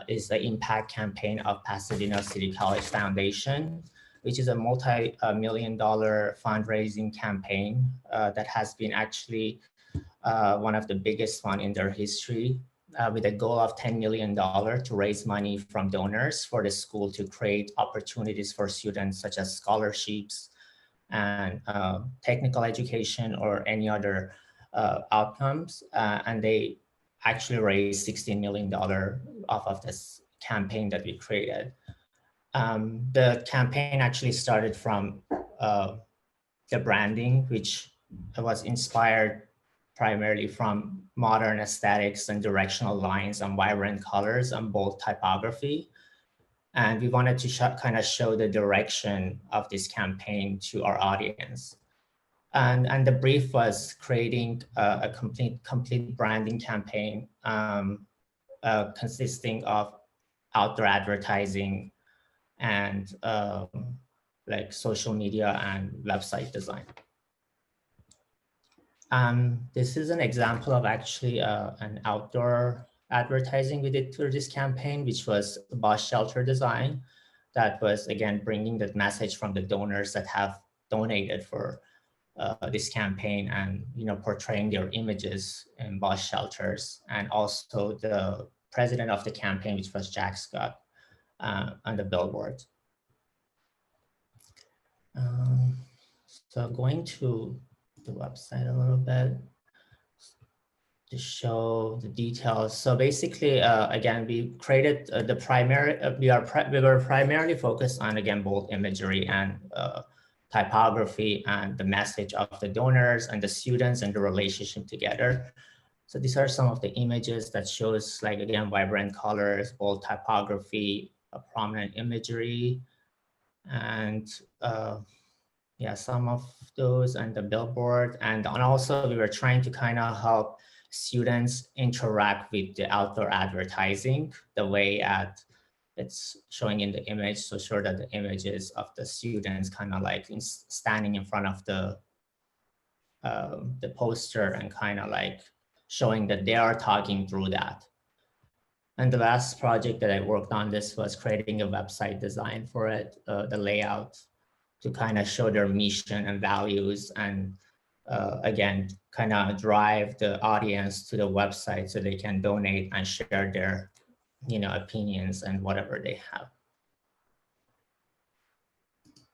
Is the impact campaign of Pasadena City College Foundation, which is a multi-million-dollar fundraising campaign that has been actually one of the biggest one in their history, with a goal of $10 million to raise money from donors for the school to create opportunities for students such as scholarships and technical education or any other outcomes. And they actually raised $16 million off of this campaign that we created. The campaign actually started from the branding, which was inspired primarily from modern aesthetics and directional lines and vibrant colors and bold typography. And we wanted to kind of show the direction of this campaign to our audience. And the brief was creating a complete branding campaign consisting of outdoor advertising and like social media and website design. This is an example of actually an outdoor advertising we did through this campaign, which was a bus shelter design that was, again, bringing the message from the donors that have donated for this campaign and, you know, portraying their images in bus shelters, and also the president of the campaign, which was Jack Scott, on the billboard. So going to the website a little bit to show the details. So basically, again, we created the primary, we were primarily focused on, again, bold imagery and typography and the message of the donors and the students and the relationship together. So these are some of the images that shows, like, again, vibrant colors, bold typography, a prominent imagery, and yeah, some of those, and the billboard. And also we were trying to kind of help students interact with the outdoor advertising the way it's showing in the image. So sure that the images of the students kind of like standing in front of the poster and kind of like showing that they are talking through that. And the last project that I worked on this was creating a website design for it, the layout, to kind of show their mission and values, and again, kind of drive the audience to the website so they can donate and share their, opinions and whatever they have.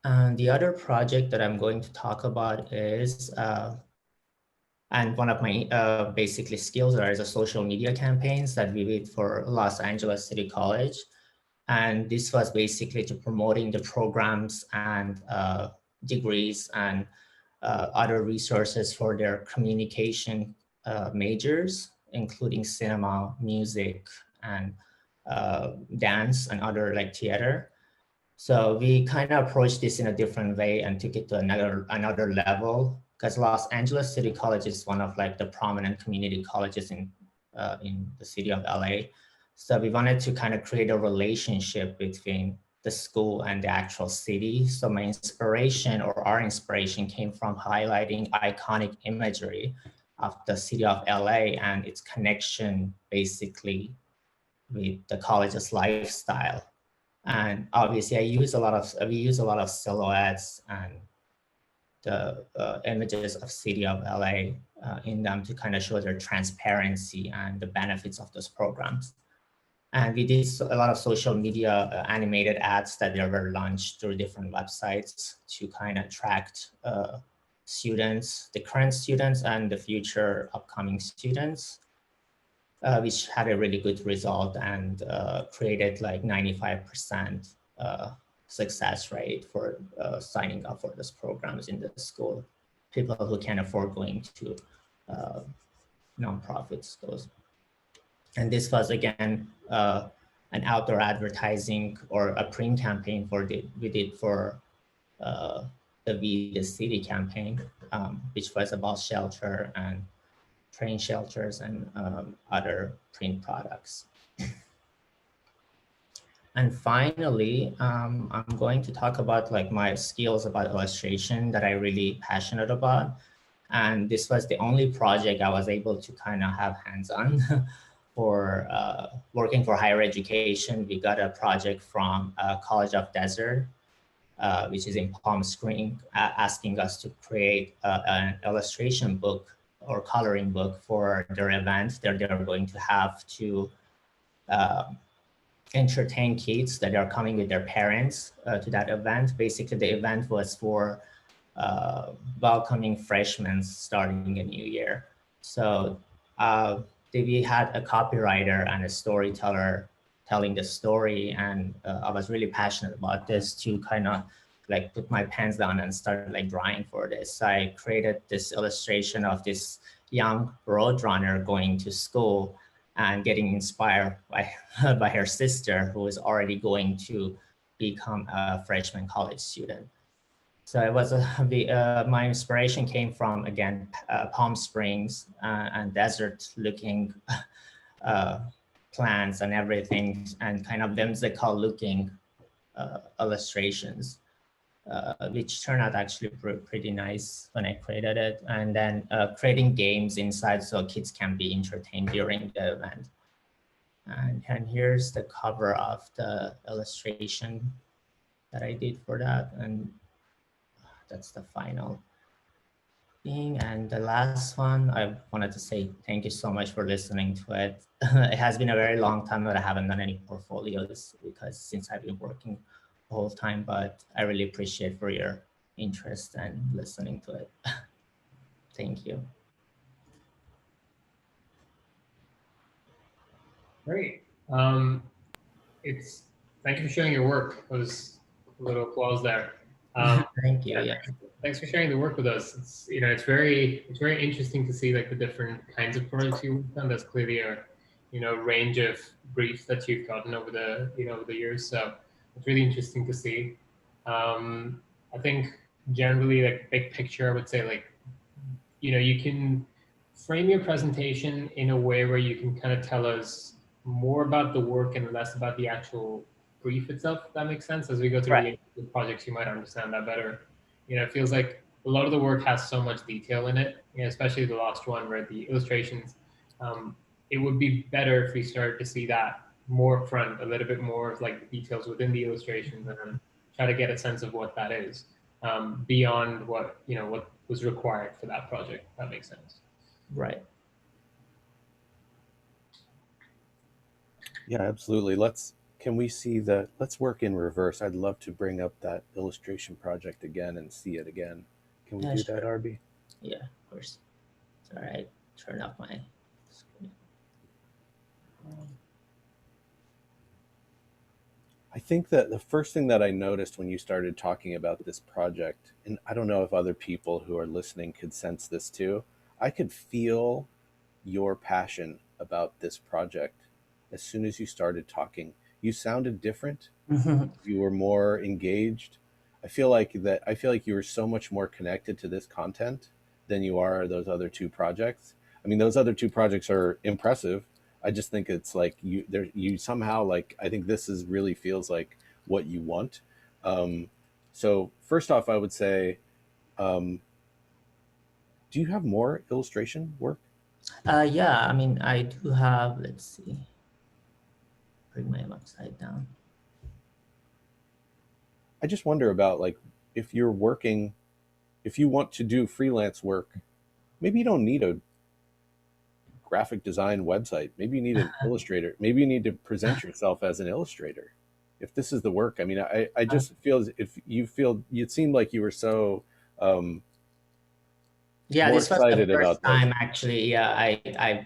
And the other project that I'm going to talk about is, and one of my basically skills are the social media campaigns that we did for Los Angeles City College. And this was basically to promoting the programs and degrees and other resources for their communication majors, including cinema, music, and dance and other like theater. So we kind of approached this in a different way and took it to another level, because Los Angeles City College is one of like the prominent community colleges in the city of LA. So we wanted to kind of create a relationship between the school and the actual city. So my inspiration, or our inspiration, came from highlighting iconic imagery of the city of LA and its connection basically with the college's lifestyle. And obviously we use a lot of silhouettes and the images of city of LA in them to kind of show their transparency and the benefits of those programs. And we did a lot of social media animated ads that they were launched through different websites to kind of attract students, the current students and the future upcoming students, which had a really good result and created like 95% success rate for signing up for those programs in the school. People who can afford going to nonprofit schools. And this was again an outdoor advertising or a print campaign we did for the We the City campaign, which was about shelter and train shelters and other print products. And finally, I'm going to talk about like my skills about illustration that I'm really passionate about. And this was the only project I was able to kind of have hands-on for working for higher education. We got a project from College of Desert, which is in Palm Springs, asking us to create an illustration book or coloring book for their event that they're going to have to entertain kids that are coming with their parents to that event. Basically, the event was for welcoming freshmen starting a new year. So we had a copywriter and a storyteller telling the story, and I was really passionate about this to kind of like put my pens down and start like drawing for this. I created this illustration of this young roadrunner going to school and getting inspired by her sister, who is already going to become a freshman college student. So it was my inspiration came from, again, Palm Springs and desert looking plants and everything, and kind of whimsical looking illustrations, which turned out actually pretty nice when I created it. And then creating games inside so kids can be entertained during the event. And here's the cover of the illustration that I did for that. And that's the final thing. And the last one, I wanted to say thank you so much for listening to it. It has been a very long time that I haven't done any portfolios, because since I've been working the whole time, but I really appreciate for your interest and listening to it. Thank you. Great. Thank you for sharing your work. It was a little applause there. Thank you. Yeah. Thanks for sharing the work with us. It's very interesting to see like the different kinds of projects you've done. There's clearly a range of briefs that you've gotten over the over the years. So it's really interesting to see. I think generally, like big picture, I would say like you can frame your presentation in a way where you can kind of tell us more about the work and less about the actual brief itself, if that makes sense. As we go through the projects, you might understand that better. It feels like a lot of the work has so much detail in it, especially the last one where the illustrations it would be better if we started to see that more upfront, a little bit more of like the details within the illustrations, and then try to get a sense of what that is, beyond what, you know, what was required for that project. If that makes sense. Right. Yeah, absolutely. Can we see let's work in reverse. I'd love to bring up that illustration project again and see it again. Can we Yeah, do sure. that, Arby? Yeah, of course. All right. Turn off my screen. I think that the first thing that I noticed when you started talking about this project, and I don't know if other people who are listening could sense this too, I could feel your passion about this project as soon as you started talking. You sounded different. You were more engaged. I feel like you were so much more connected to this content than you are those other two projects. I mean, those other two projects are impressive. I just think it's like you somehow, like, I think this is really feels like what you want. Um, so first off, I would say, um, do you have more illustration work? Yeah, I mean, I do have, let's see, bring my website down. I just wonder about, like, if you're working, if you want to do freelance work, maybe you don't need a graphic design website. Maybe you need an illustrator. Maybe you need to present yourself as an illustrator. If this is the work, I mean, I just feel as if it seemed like you were so Yeah, more this was the excited first about this. time actually. Yeah,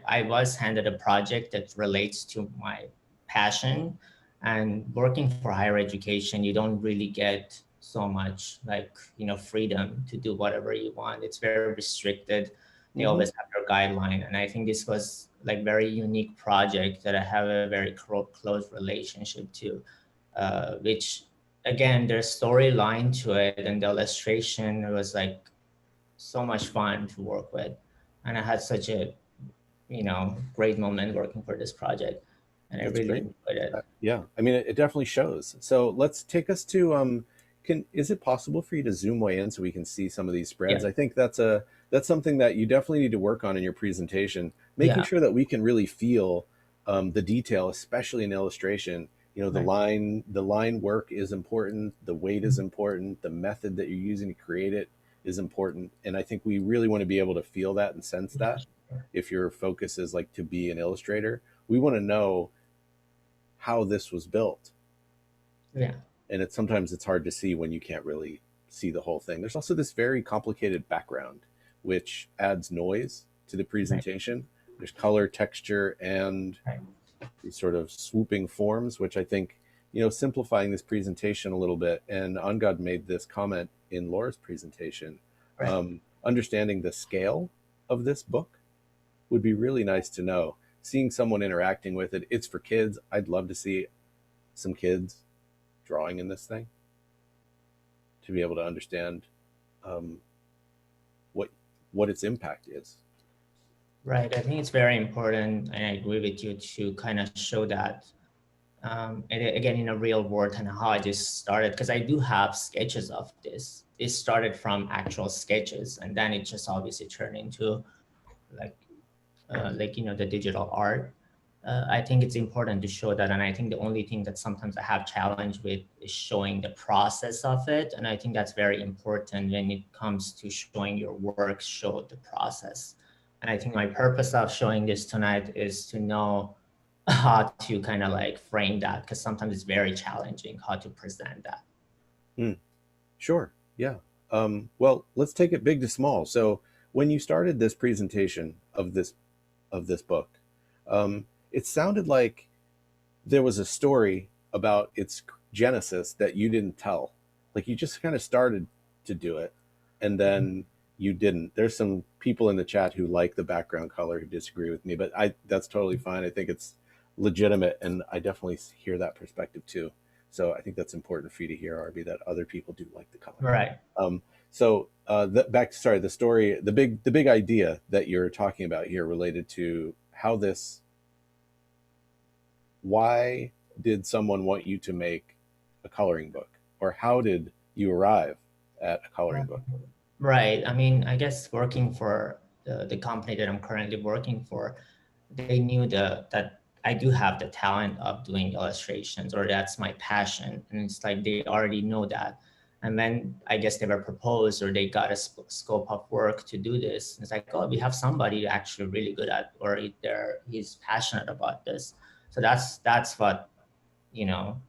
I was handed a project that relates to my passion, and working for higher education, you don't really get so much, like, you know, freedom to do whatever you want. It's very restricted. They always have their guideline, and I think this was like very unique project that I have a very close relationship to, which again, there's storyline to it, and the illustration, it was like so much fun to work with, and I had such a, you know, great moment working for this project, and I That's really great. enjoyed it. Yeah, I mean, it definitely shows. So let's take us to is it possible for you to zoom way in so we can see some of these spreads? Yeah. I think that's something that you definitely need to work on in your presentation, making Yeah. sure that we can really feel the detail, especially in illustration. You know, Right. the line work is important, the weight is important, the method that you're using to create it is important, and I think we really want to be able to feel that and sense Yeah, that. sure. If your focus is like to be an illustrator, we want to know how this was built. Yeah. And sometimes it's hard to see when you can't really see the whole thing. There's also this very complicated background which adds noise to the presentation. Right. There's color, texture, and these sort of swooping forms, which I think, you know, simplifying this presentation a little bit. And Angad made this comment in Laura's presentation. Right. Understanding the scale of this book would be really nice to know. Seeing someone interacting with it, it's for kids. I'd love to see some kids drawing in this thing to be able to understand what its impact is. Right. I think it's very important, and I agree with you, to kind of show that, and again, in a real world, and how I just started, because I do have sketches of this. It started from actual sketches, and then it just obviously turned into like, you know, the digital art. I think it's important to show that, and I think the only thing that sometimes I have challenge with is showing the process of it, and I think that's very important when it comes to showing your work, show the process. And I think my purpose of showing this tonight is to know how to kind of like frame that, because sometimes it's very challenging how to present that. Sure, yeah. Well, let's take it big to small. So when you started this presentation of this book, it sounded like there was a story about its genesis that you didn't tell. Like you just kind of started to do it, and then you didn't. There's some people in the chat who like the background color who disagree with me, but that's totally fine. I think it's legitimate, and I definitely hear that perspective too. So I think that's important for you to hear, Arby, that other people do like the color. Right. The story, the big idea that you're talking about here related to why did someone want you to make a coloring book, or how did you arrive at a coloring book? Right. I mean, I guess working for the company that I'm currently working for, they knew that I do have the talent of doing illustrations, or that's my passion. And it's like they already know that. And then I guess they were proposed, or they got a scope of work to do this. It's like, oh, we have somebody actually really good at, or he's passionate about this. So that's what, you know,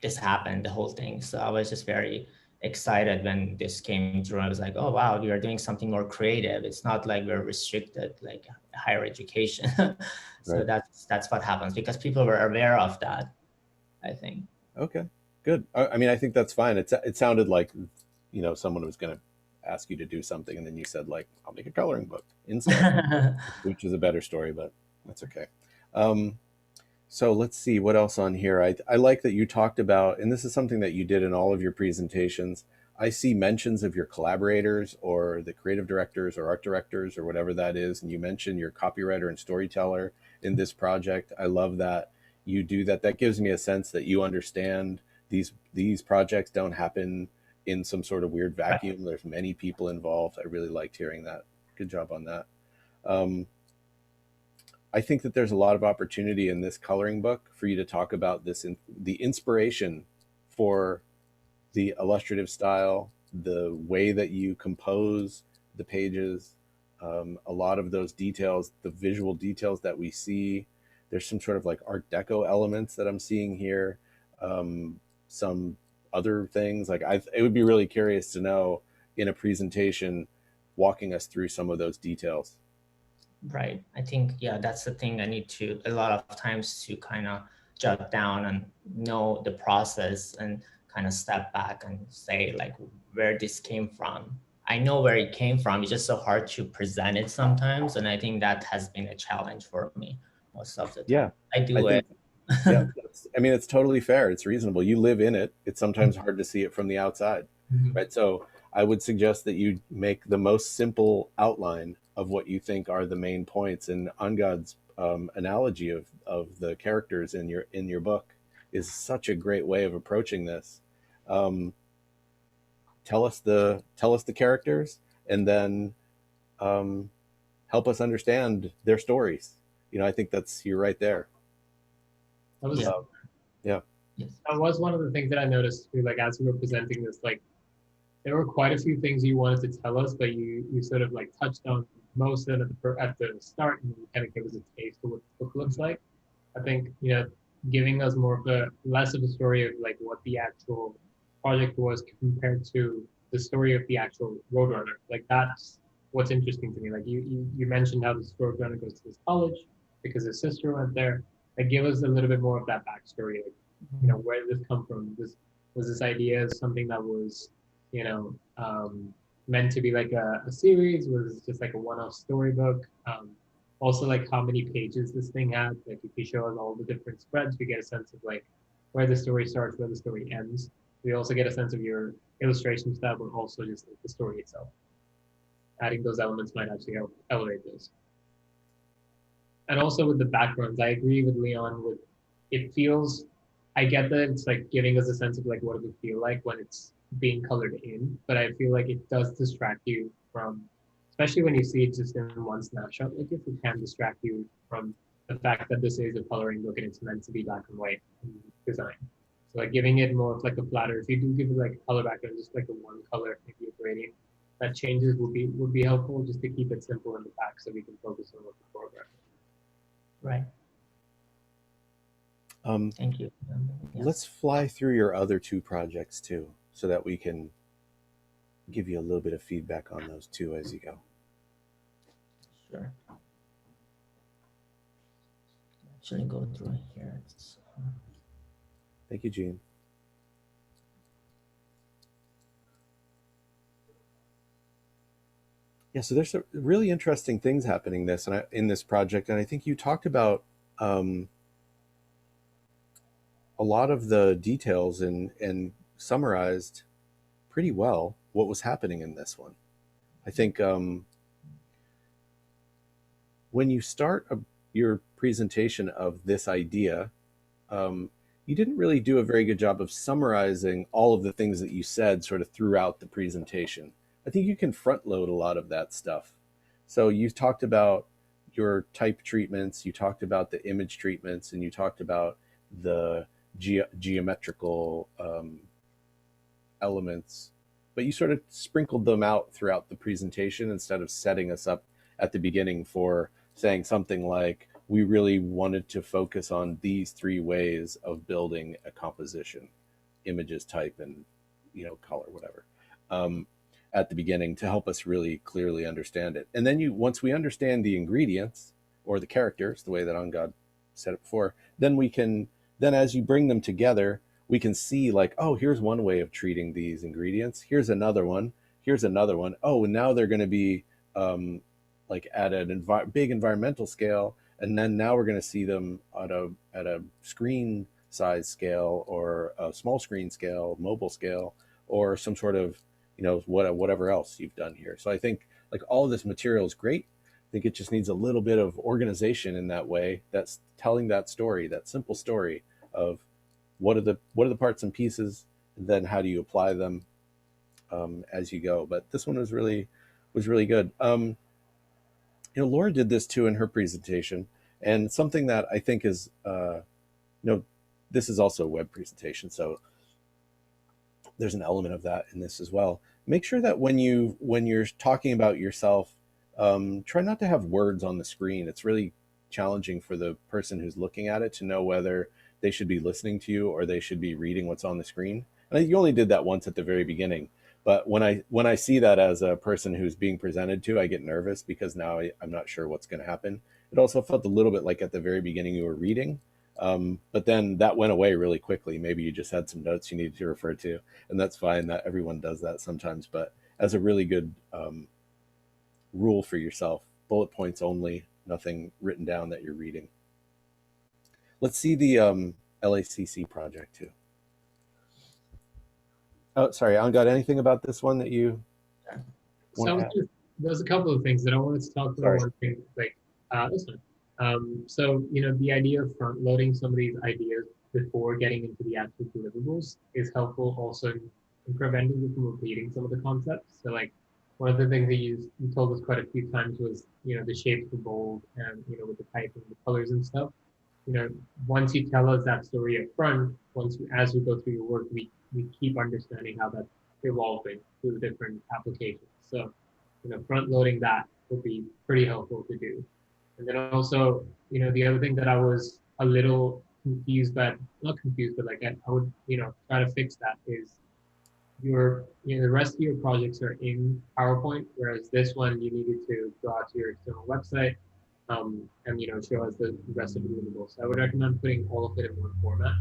this happened, the whole thing. So I was just very excited when this came through. I was like, oh, wow, we are doing something more creative. It's not like we're restricted like higher education. So Right. that's what happens, because people were aware of that, I think. Okay, good. I mean, I think that's fine. It sounded like, you know, someone was going to ask you to do something, and then you said like, I'll make a coloring book instead, which is a better story, but that's okay. So let's see what else on here. I like that you talked about, and this is something that you did in all of your presentations. I see mentions of your collaborators or the creative directors or art directors or whatever that is. And you mentioned your copywriter and storyteller in this project. I love that you do that. That gives me a sense that you understand these projects don't happen in some sort of weird vacuum. There's many people involved. I really liked hearing that. Good job on that. I think that there's a lot of opportunity in this coloring book for you to talk about the inspiration for the illustrative style, the way that you compose the pages, a lot of those details, the visual details that we see. There's some sort of like Art Deco elements that I'm seeing here. Some other things like it would be really curious to know in a presentation, walking us through some of those details. Right. I think, yeah, that's the thing I need to, a lot of times, to kind of jot down and know the process and kind of step back and say like where this came from. I know where it came from. It's just so hard to present it sometimes. And I think that has been a challenge for me most of the time. Yeah, I do it. Yeah, I mean, it's totally fair. It's reasonable. You live in it. It's sometimes hard to see it from the outside, right? So I would suggest that you make the most simple outline of what you think are the main points. And Angad's analogy of the characters in your book is such a great way of approaching this. Tell us the characters, and then help us understand their stories. You know, I think you're right there. That was, yeah. Yes. That was one of the things that I noticed too, like as we were presenting this, like there were quite a few things you wanted to tell us, but you sort of like touched on most of them at the start, and you kind of gave us a taste of what the book looks like. I think, you know, giving us less of a story of like what the actual project was compared to the story of the actual Roadrunner. Like that's what's interesting to me. Like you mentioned how this Roadrunner goes to this college because his sister went there. Like give us a little bit more of that backstory. Like, you know, where did this come from? This idea something that was, you know, meant to be like a series? Was it just like a one-off storybook? Also, like how many pages this thing had. Like if you show us all the different spreads, we get a sense of like where the story starts, where the story ends. We also get a sense of your illustration style, but also just like the story itself. Adding those elements might actually help elevate this. And also with the backgrounds, I agree with Leon with it feels, I get that it's like giving us a sense of like what it would feel like when it's being colored in, but I feel like it does distract you from, especially when you see it just in one snapshot, like if it can distract you from the fact that this is a coloring book and it's meant to be black and white design. So like giving it more of like a flatter, if you do give it like a color background, just like a one color, maybe a gradient, that changes would be helpful just to keep it simple in the back so we can focus on what the foreground is. Right. Thank you. Yes. Let's fly through your other two projects too, so that we can give you a little bit of feedback on those too as you go. Sure. Actually, go through here. Thank you, Gene. Yeah, so there's some really interesting things happening in this project, and I think you talked about a lot of the details and summarized pretty well what was happening in this one. I think when you start your presentation of this idea, you didn't really do a very good job of summarizing all of the things that you said sort of throughout the presentation. I think you can front load a lot of that stuff. So you talked about your type treatments, you talked about the image treatments, and you talked about the geometrical elements, but you sort of sprinkled them out throughout the presentation instead of setting us up at the beginning for saying something like, we really wanted to focus on these 3 ways of building a composition, images, type, and color, whatever, at the beginning, to help us really clearly understand it. And then once we understand the ingredients or the characters, the way that OnGod said it before, then as you bring them together, we can see like, oh, here's one way of treating these ingredients. Here's another one. Here's another one. Oh, and now they're going to be like at an big environmental scale. And then now we're going to see them at a screen size scale, or a small screen scale, mobile scale, or some sort of, whatever else you've done here. So I think like all of this material is great. I think it just needs a little bit of organization in that way. That's telling that story, that simple story of what are the parts and pieces, and then how do you apply them as you go. But this one was really good. Laura did this too in her presentation, and something that I think is, this is also a web presentation, so there's an element of that in this as well. Make sure that when you're talking about yourself, try not to have words on the screen. It's really challenging for the person who's looking at it to know whether they should be listening to you or they should be reading what's on the screen. And you only did that once at the very beginning. But when I see that as a person who's being presented to, I get nervous because now I'm not sure what's going to happen. It also felt a little bit like at the very beginning you were reading, but then that went away really quickly. Maybe you just had some notes you needed to refer to, and that's fine. That everyone does that sometimes. But as a really good rule for yourself, bullet points only, nothing written down that you're reading. Let's see the LACC project too. Oh, sorry, got anything about this one that you want to add? There's a couple of things that I wanted to talk about. One thing, like this one. So the idea of front loading some of these ideas before getting into the actual deliverables is helpful also in preventing you from repeating some of the concepts. So like one of the things that you told us quite a few times was the shapes were bold, and with the typing, the colors and stuff. Once you tell us that story up front, as we go through your work, we keep understanding how that's evolving through different applications. So, front loading that would be pretty helpful to do. And then also, the other thing that I was a little confused, but not confused, but like I would, try to fix that is the rest of your projects are in PowerPoint, whereas this one you needed to go out to your external website and show us the rest of the deliverables. So I would recommend putting all of it in one format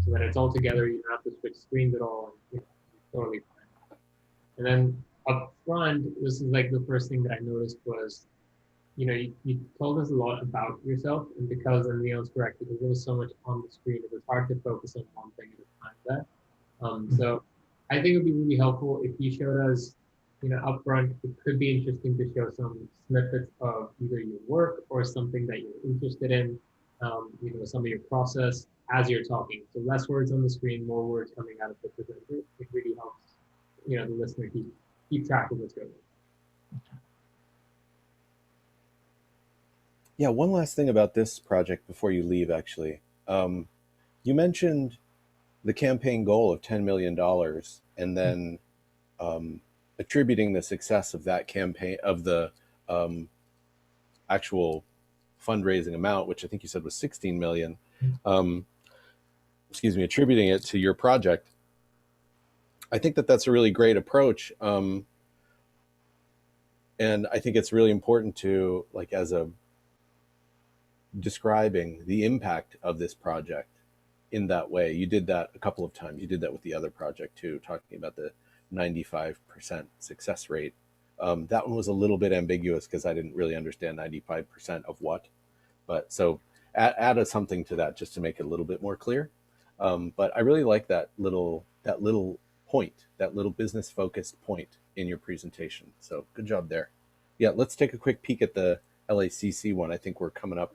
so that it's all together. You don't have to switch screens at all. Totally fine. And then up front, this is like the first thing that I noticed was, you told us a lot about yourself, and because Leon's correct, because there was so much on the screen, it was hard to focus on one thing at a time there. So I think it would be really helpful if you showed us, up front. It could be interesting to show some snippets of either your work or something that you're interested in, some of your process as you're talking. So less words on the screen, more words coming out of the presenter. It really helps, the listener keep track of what's going on. Yeah, one last thing about this project before you leave, actually. You mentioned the campaign goal of $10 million and then attributing the success of that campaign, of the actual fundraising amount, which I think you said was 16 million, attributing it to your project. I think that that's a really great approach. And I think it's really important to, like, as a describing the impact of this project in that way. You did that a couple of times. You did that with the other project too, talking about the 95% success rate. That one was a little bit ambiguous because I didn't really understand 95% of what, but so add something to that just to make it a little bit more clear. But I really like that little point, that little business focused point in your presentation. So good job there. Yeah, let's take a quick peek at the LACC one. I think we're coming up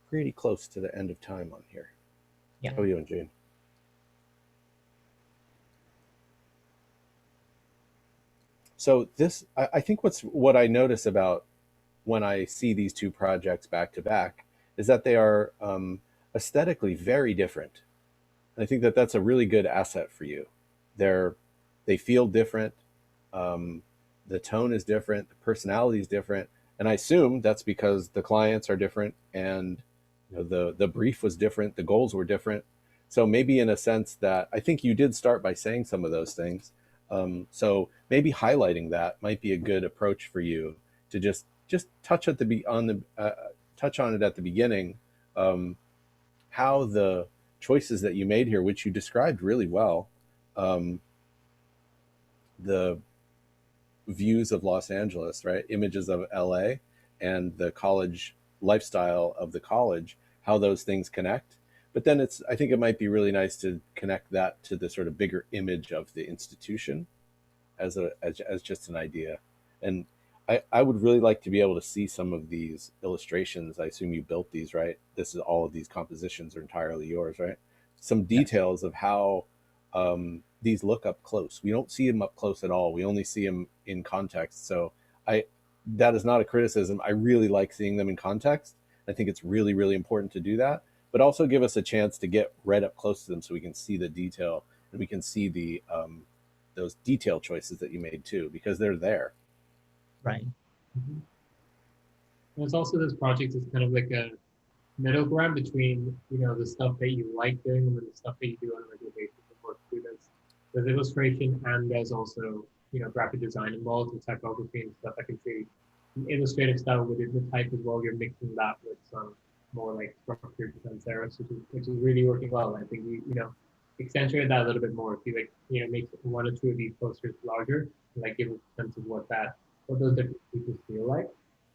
pretty close to the end of time on here. Yeah. How are you doing, Jane? So this, I think what I notice about when I see these two projects back to back is that they are aesthetically very different. And I think that that's a really good asset for you. They feel different. The tone is different. The personality is different. And I assume that's because the clients are different, and the brief was different. The goals were different. So maybe in a sense that I think you did start by saying some of those things. So maybe highlighting that might be a good approach for you to just touch at touch on it at the beginning. How the choices that you made here, which you described really well, the views of Los Angeles, right? Images of LA and the college lifestyle of the college, how those things connect. But then I think it might be really nice to connect that to the sort of bigger image of the institution as just an idea. And I would really like to be able to see some of these illustrations. I assume you built these, right? All of these compositions are entirely yours, right? Some details of how these look up close. We don't see them up close at all. We only see them in context. So that is not a criticism. I really like seeing them in context. I think it's really, really important to do that, but also give us a chance to get right up close to them so we can see the detail and we can see those detail choices that you made too, because they're there. Right. Mm-hmm. There's also this project is kind of like a middle ground between, the stuff that you like doing and the stuff that you do on a regular basis with work students. There's illustration and there's also, graphic design involved with typography and stuff. I can see the illustrative style within the type as well. You're mixing that with some more like structured sans serifs, which is really working well. I think accentuate that a little bit more. If you make one or two of these posters larger, give a sense of what those different pieces feel like.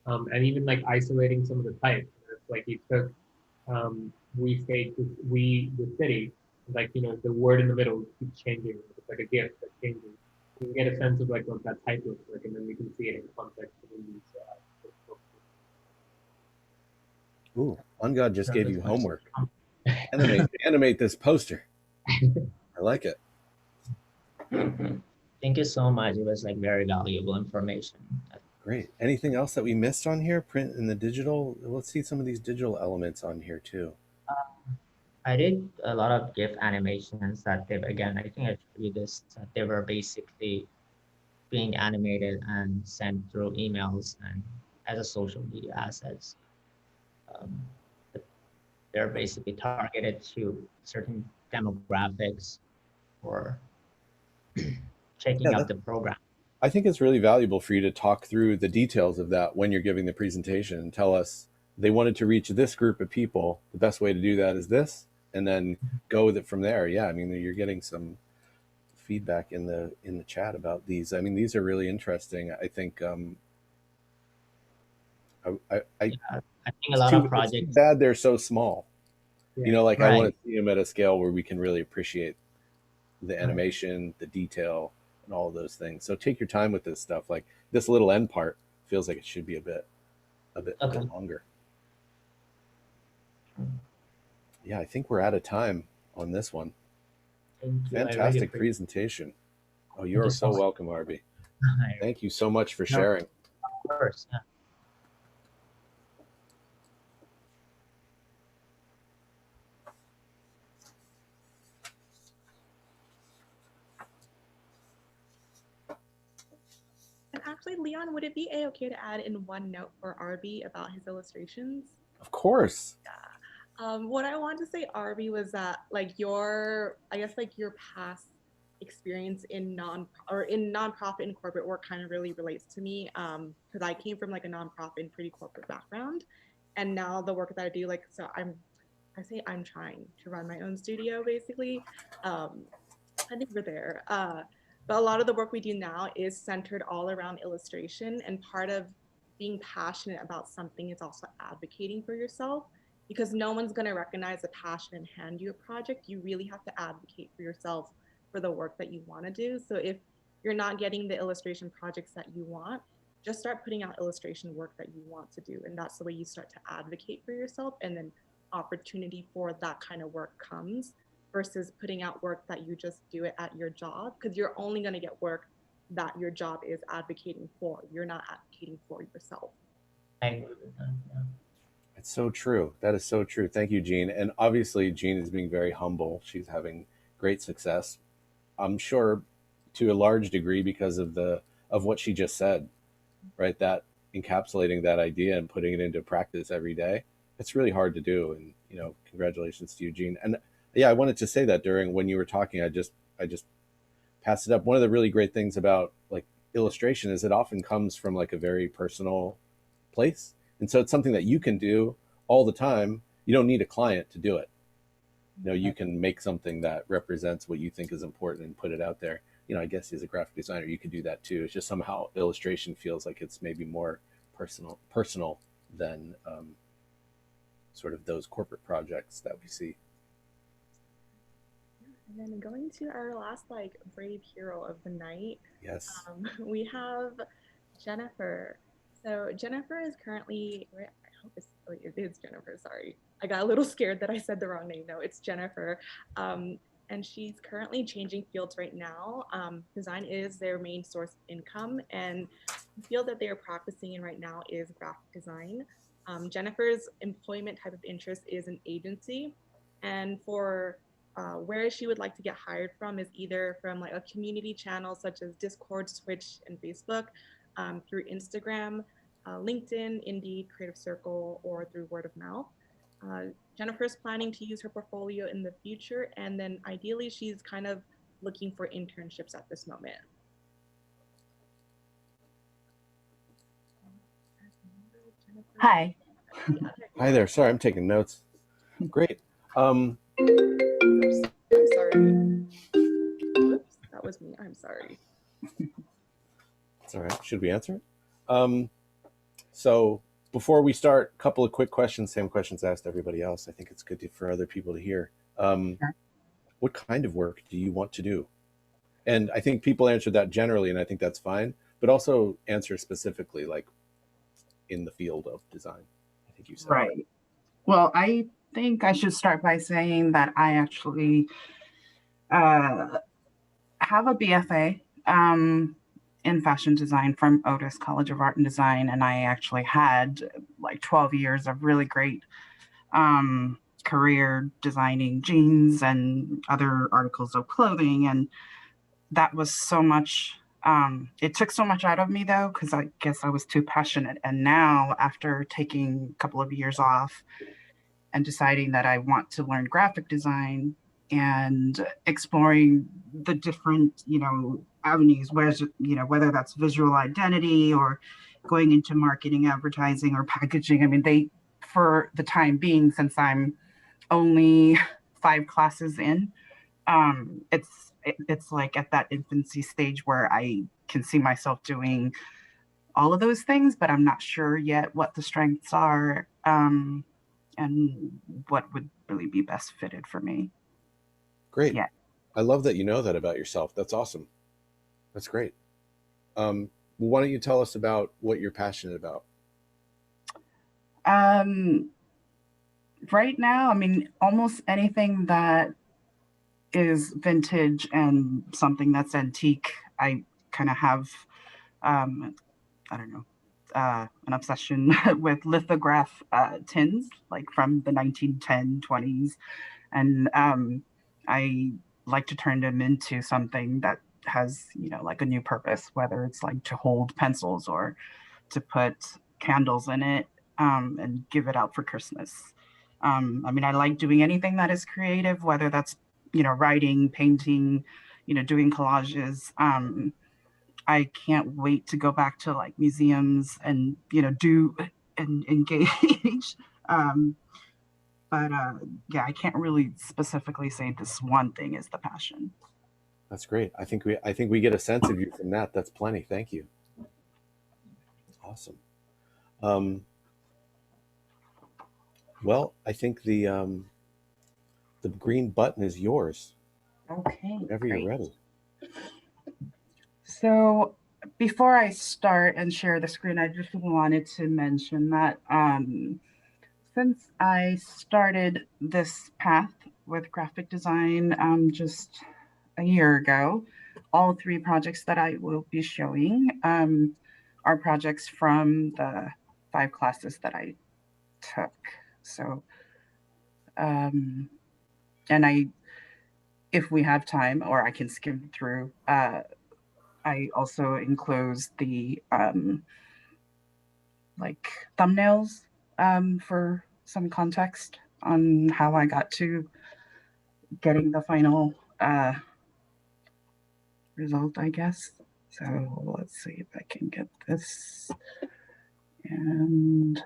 And even isolating some of the types. It's you took we state the city, the word in the middle keeps changing. It's like a GIF that changes. You can get a sense of what that type looks like, and then we can see it in context within these. Ooh, OnGod just gave you homework. Animate this poster. I like it. Thank you so much. It was very valuable information. Great. Anything else that we missed on here? Print and the digital? Let's see some of these digital elements on here too. I did a lot of GIF animations that I think I showed you this, that they were basically being animated and sent through emails and as a social media assets. They're basically targeted to certain demographics or checking out the program. I think it's really valuable for you to talk through the details of that when you're giving the presentation and tell us they wanted to reach this group of people. The best way to do that is this, and then go with it from there. Yeah, you're getting some feedback in the chat about these. These are really interesting. I think I think a lot of projects. It's too bad they're so small. Yeah. Right. I want to see them at a scale where we can really appreciate the animation, the detail, and all of those things. So take your time with this stuff. This little end part feels like it should be a bit longer. Yeah, I think we're out of time on this one. Fantastic presentation. Oh, you're so welcome, Arby. Thank you so much for sharing. Of course. Yeah. And actually, Leon, would it be okay to add in one note for Arby about his illustrations? Of course. Yeah. What I wanted to say, Arby, was that your past experience in nonprofit and corporate work kind of really relates to me, because I came from a nonprofit and pretty corporate background, and now the work that I do, I'm trying to run my own studio basically. I think we're there. But a lot of the work we do now is centered all around illustration, and part of being passionate about something is also advocating for yourself, because no one's going to recognize a passion and hand you a project. You really have to advocate for yourself for the work that you want to do. So if you're not getting the illustration projects that you want, just start putting out illustration work that you want to do. And that's the way you start to advocate for yourself, and then opportunity for that kind of work comes, versus putting out work that you just do it at your job, because you're only going to get work that your job is advocating for. You're not advocating for yourself. I agree with that. Yeah. It's so true. That is so true. Thank you, Jean. And obviously, Jean is being very humble. She's having great success. I'm sure to a large degree because of what she just said, right? That encapsulating that idea and putting it into practice every day. It's really hard to do. And, congratulations to you, Jean. And yeah, I wanted to say that during when you were talking, I just passed it up. One of the really great things about like illustration is it often comes from like a very personal place. And so it's something that you can do all the time. You don't need a client to do it. You can make something that represents what you think is important and put it out there. I guess as a graphic designer, you could do that too. It's just somehow illustration feels like it's maybe more personal than sort of those corporate projects that we see. And then going to our last brave hero of the night. Yes. We have Jennifer. So Jennifer is currently, I hope it is Jennifer, sorry. I got a little scared that I said the wrong name. No, it's Jennifer. And she's currently changing fields right now. Design is their main source of income, and the field that they are practicing in right now is graphic design. Jennifer's employment type of interest is an agency, and for where she would like to get hired from is either from a community channel such as Discord, Twitch, and Facebook, through Instagram, LinkedIn, Indeed, Creative Circle, or through word of mouth. Jennifer's planning to use her portfolio in the future, and then ideally she's kind of looking for internships at this moment. Hi. Hi there. Sorry, I'm taking notes. Great. Oops, I'm sorry. Oops, that was me. I'm sorry. It's all right. Should we answer it? So before we start, a couple of quick questions, same questions asked everybody else. I think it's good for other people to hear. Sure. What kind of work do you want to do? And I think people answered that generally, and I think that's fine, but also answer specifically, like in the field of design. I think you said. Right. Well, I think I should start by saying that I actually have a BFA in fashion design from Otis College of Art and Design, and I actually had 12 years of really great career designing jeans and other articles of clothing, and that was so much. It took so much out of me though, because I guess I was too passionate. And now, after taking a couple of years off and deciding that I want to learn graphic design and exploring the different, avenues, whether that's visual identity or going into marketing, advertising, or packaging. I mean, for the time being, since I'm only 5 classes in, it's like at that infancy stage where I can see myself doing all of those things, but I'm not sure yet what the strengths are and what would really be best fitted for me. Great. Yeah. I love that you know that about yourself. That's awesome. That's great. Why don't you tell us about what you're passionate about? Right now, I mean, almost anything that is vintage and something that's antique, I kind of have, I don't know, an obsession with lithograph tins, like from the 1910s, 20s. And I like to turn them into something that has, a new purpose, whether it's to hold pencils or to put candles in it and give it out for Christmas. I mean, I like doing anything that is creative, whether that's, writing, painting, doing collages. I can't wait to go back to museums and, do and engage. But yeah, I can't really specifically say this one thing is the passion. That's great. I think we get a sense of you from that. That's plenty. Thank you. Awesome. Well, I think the green button is yours. Okay. Whenever you're ready. So before I start and share the screen, I just wanted to mention that since I started this path with graphic design just a year ago, all 3 projects that I will be showing are projects from the 5 classes that I took. So, and if we have time, or I can skim through, I also enclose the like thumbnails for some context on how I got to getting the final result, I guess. So let's see if I can get this. And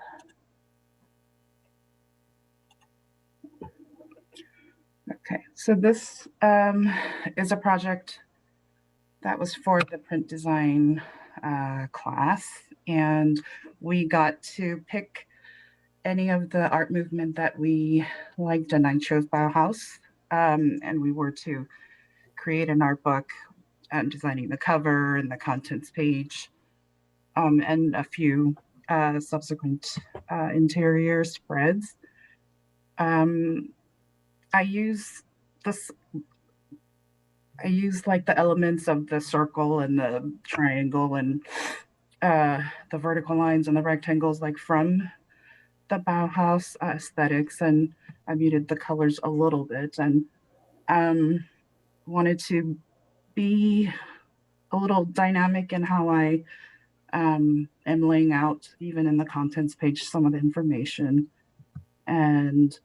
okay, so this is a project that was for the print design class, and we got to pick any of the art movement that we liked, and I chose Bauhaus, and we were to create an art book, designing the cover and the contents page, and a few subsequent interior spreads. I use like the elements of the circle and the triangle and the vertical lines and the rectangles, like from the Bauhaus aesthetics, and I muted the colors a little bit, and wanted to be a little dynamic in how I am laying out, even in the contents page, some of the information. And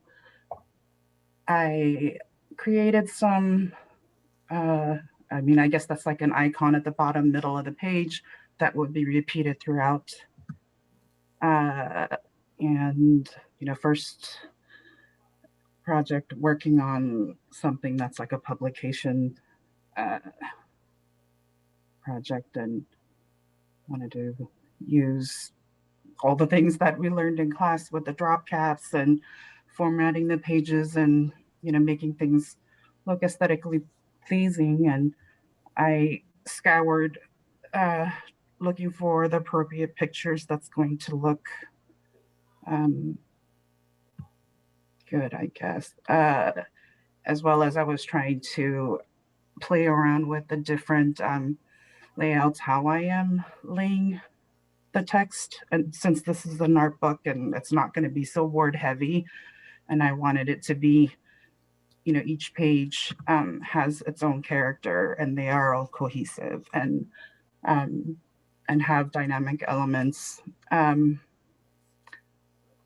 I created some, I mean, I guess that's like an icon at the bottom middle of the page that would be repeated throughout. And, you know, first project working on something that's like a publication project, and wanted to use all the things that we learned in class with the drop caps and formatting the pages and, you know, making things look aesthetically pleasing. And I scoured looking for the appropriate pictures that's going to look good, I guess. As well as I was trying to play around with the different layouts, how I am laying the text. And since this is an art book and it's not going to be so word heavy, and I wanted it to be, you know, each page has its own character and they are all cohesive and have dynamic elements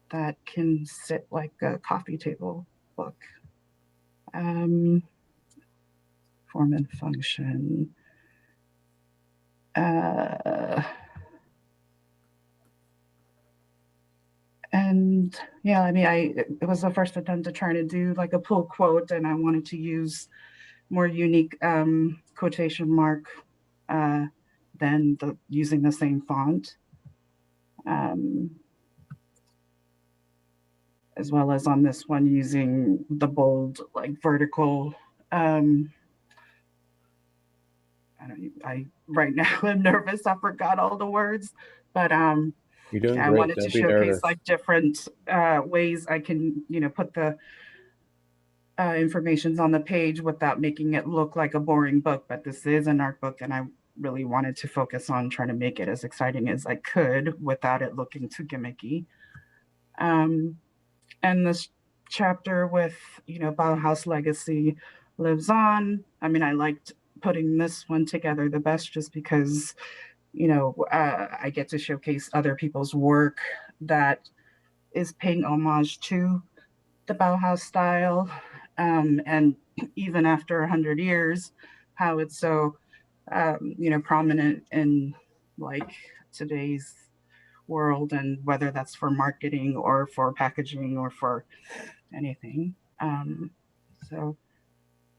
that can sit like a coffee table book. Form and function. And yeah, I mean, it was the first attempt to try to do like a pull quote, and I wanted to use more unique quotation mark than using the same font. As well as on this one, using the bold, like vertical. I right now I'm nervous. I forgot all the words, but You're doing I great. wanted to Don't be showcase nervous. like different ways I can, you know, put the informations on the page without making it look like a boring book. But this is an art book, and I really wanted to focus on trying to make it as exciting as I could without it looking too gimmicky. And this chapter with, you know, Bauhaus legacy lives on. I mean, I liked putting this one together the best just because, you know, I get to showcase other people's work that is paying homage to the Bauhaus style. And even after 100 years, how it's so, you know, prominent in like today's world, and whether that's for marketing or for packaging or for anything. So,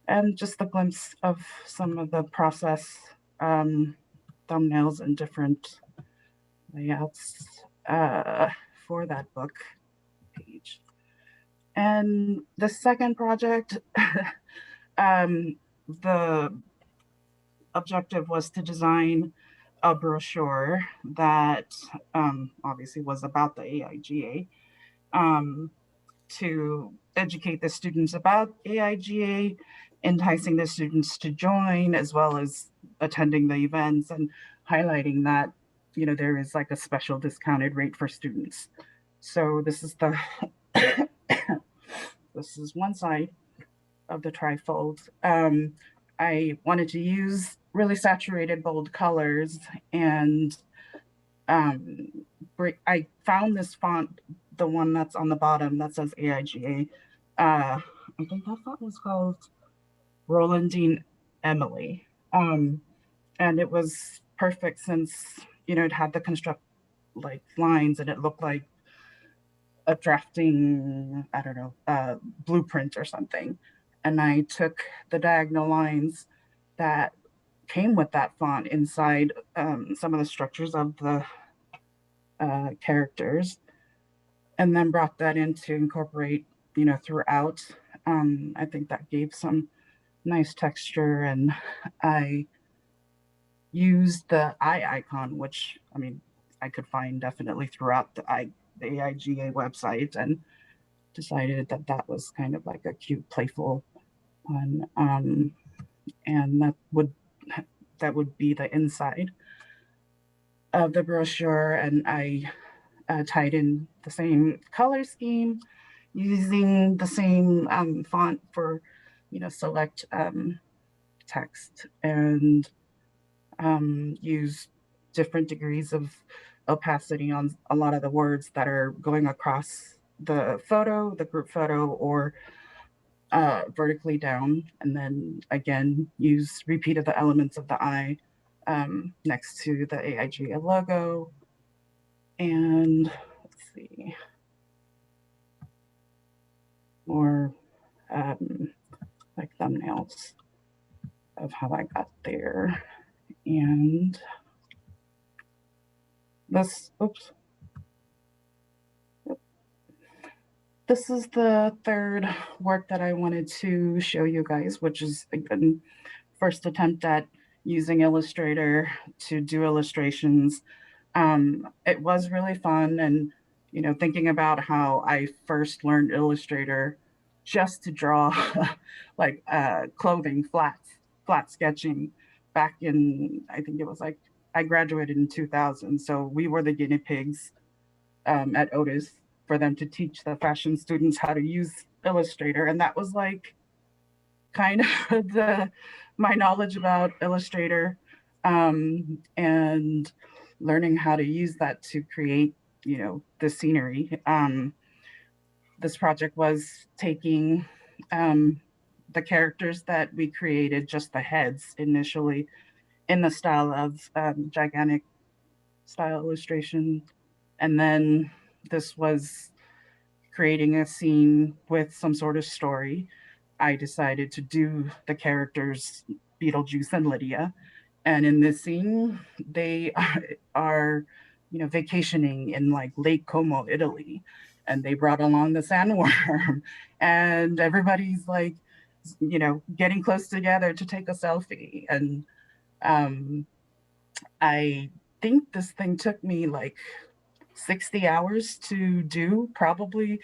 and just a glimpse of some of the process thumbnails and different layouts for that book page. And the second project, the objective was to design a brochure that obviously was about the AIGA, to educate the students about AIGA, enticing the students to join, as well as attending the events and highlighting that, there is like a special discounted rate for students. So this is the this is one side of the trifold. I wanted to use really saturated bold colors, and I found this font, the one that's on the bottom that says AIGA. I think that font was called Rolandine Emily. And it was perfect since, it had the construct like lines, and it looked like a drafting, I don't know, blueprint or something. And I took the diagonal lines that came with that font inside some of the structures of the characters, and then brought that in to incorporate, throughout. I think that gave some nice texture, and I used the eye icon, which I could find definitely throughout the AIGA website, and decided that that was kind of like a cute, playful one, and that would be the inside of the brochure. And I tied in the same color scheme, using the same font for, select text, and use different degrees of opacity on a lot of the words that are going across the photo, the group photo, or vertically down. And then again, use repeat of the elements of the eye next to the AIGA logo. And let's see, more like thumbnails of how I got there. And this, oops. This is the third work that I wanted to show you guys, which is again, first attempt at using Illustrator to do illustrations. It was really fun, and thinking about how I first learned Illustrator just to draw like clothing, flat sketching back in, I think it was like, I graduated in 2000, so we were the guinea pigs at Otis for them to teach the fashion students how to use Illustrator. And that was like kind of my knowledge about Illustrator, and learning how to use that to create, the scenery. This project was taking the characters that we created, just the heads initially, in the style of gigantic style illustration. And then this was creating a scene with some sort of story. I decided to do the characters Beetlejuice and Lydia. And in this scene, they are vacationing in like Lake Como, Italy. And they brought along the sandworm. And everybody's like, getting close together to take a selfie. And I think this thing took me like 60 hours to do. Probably,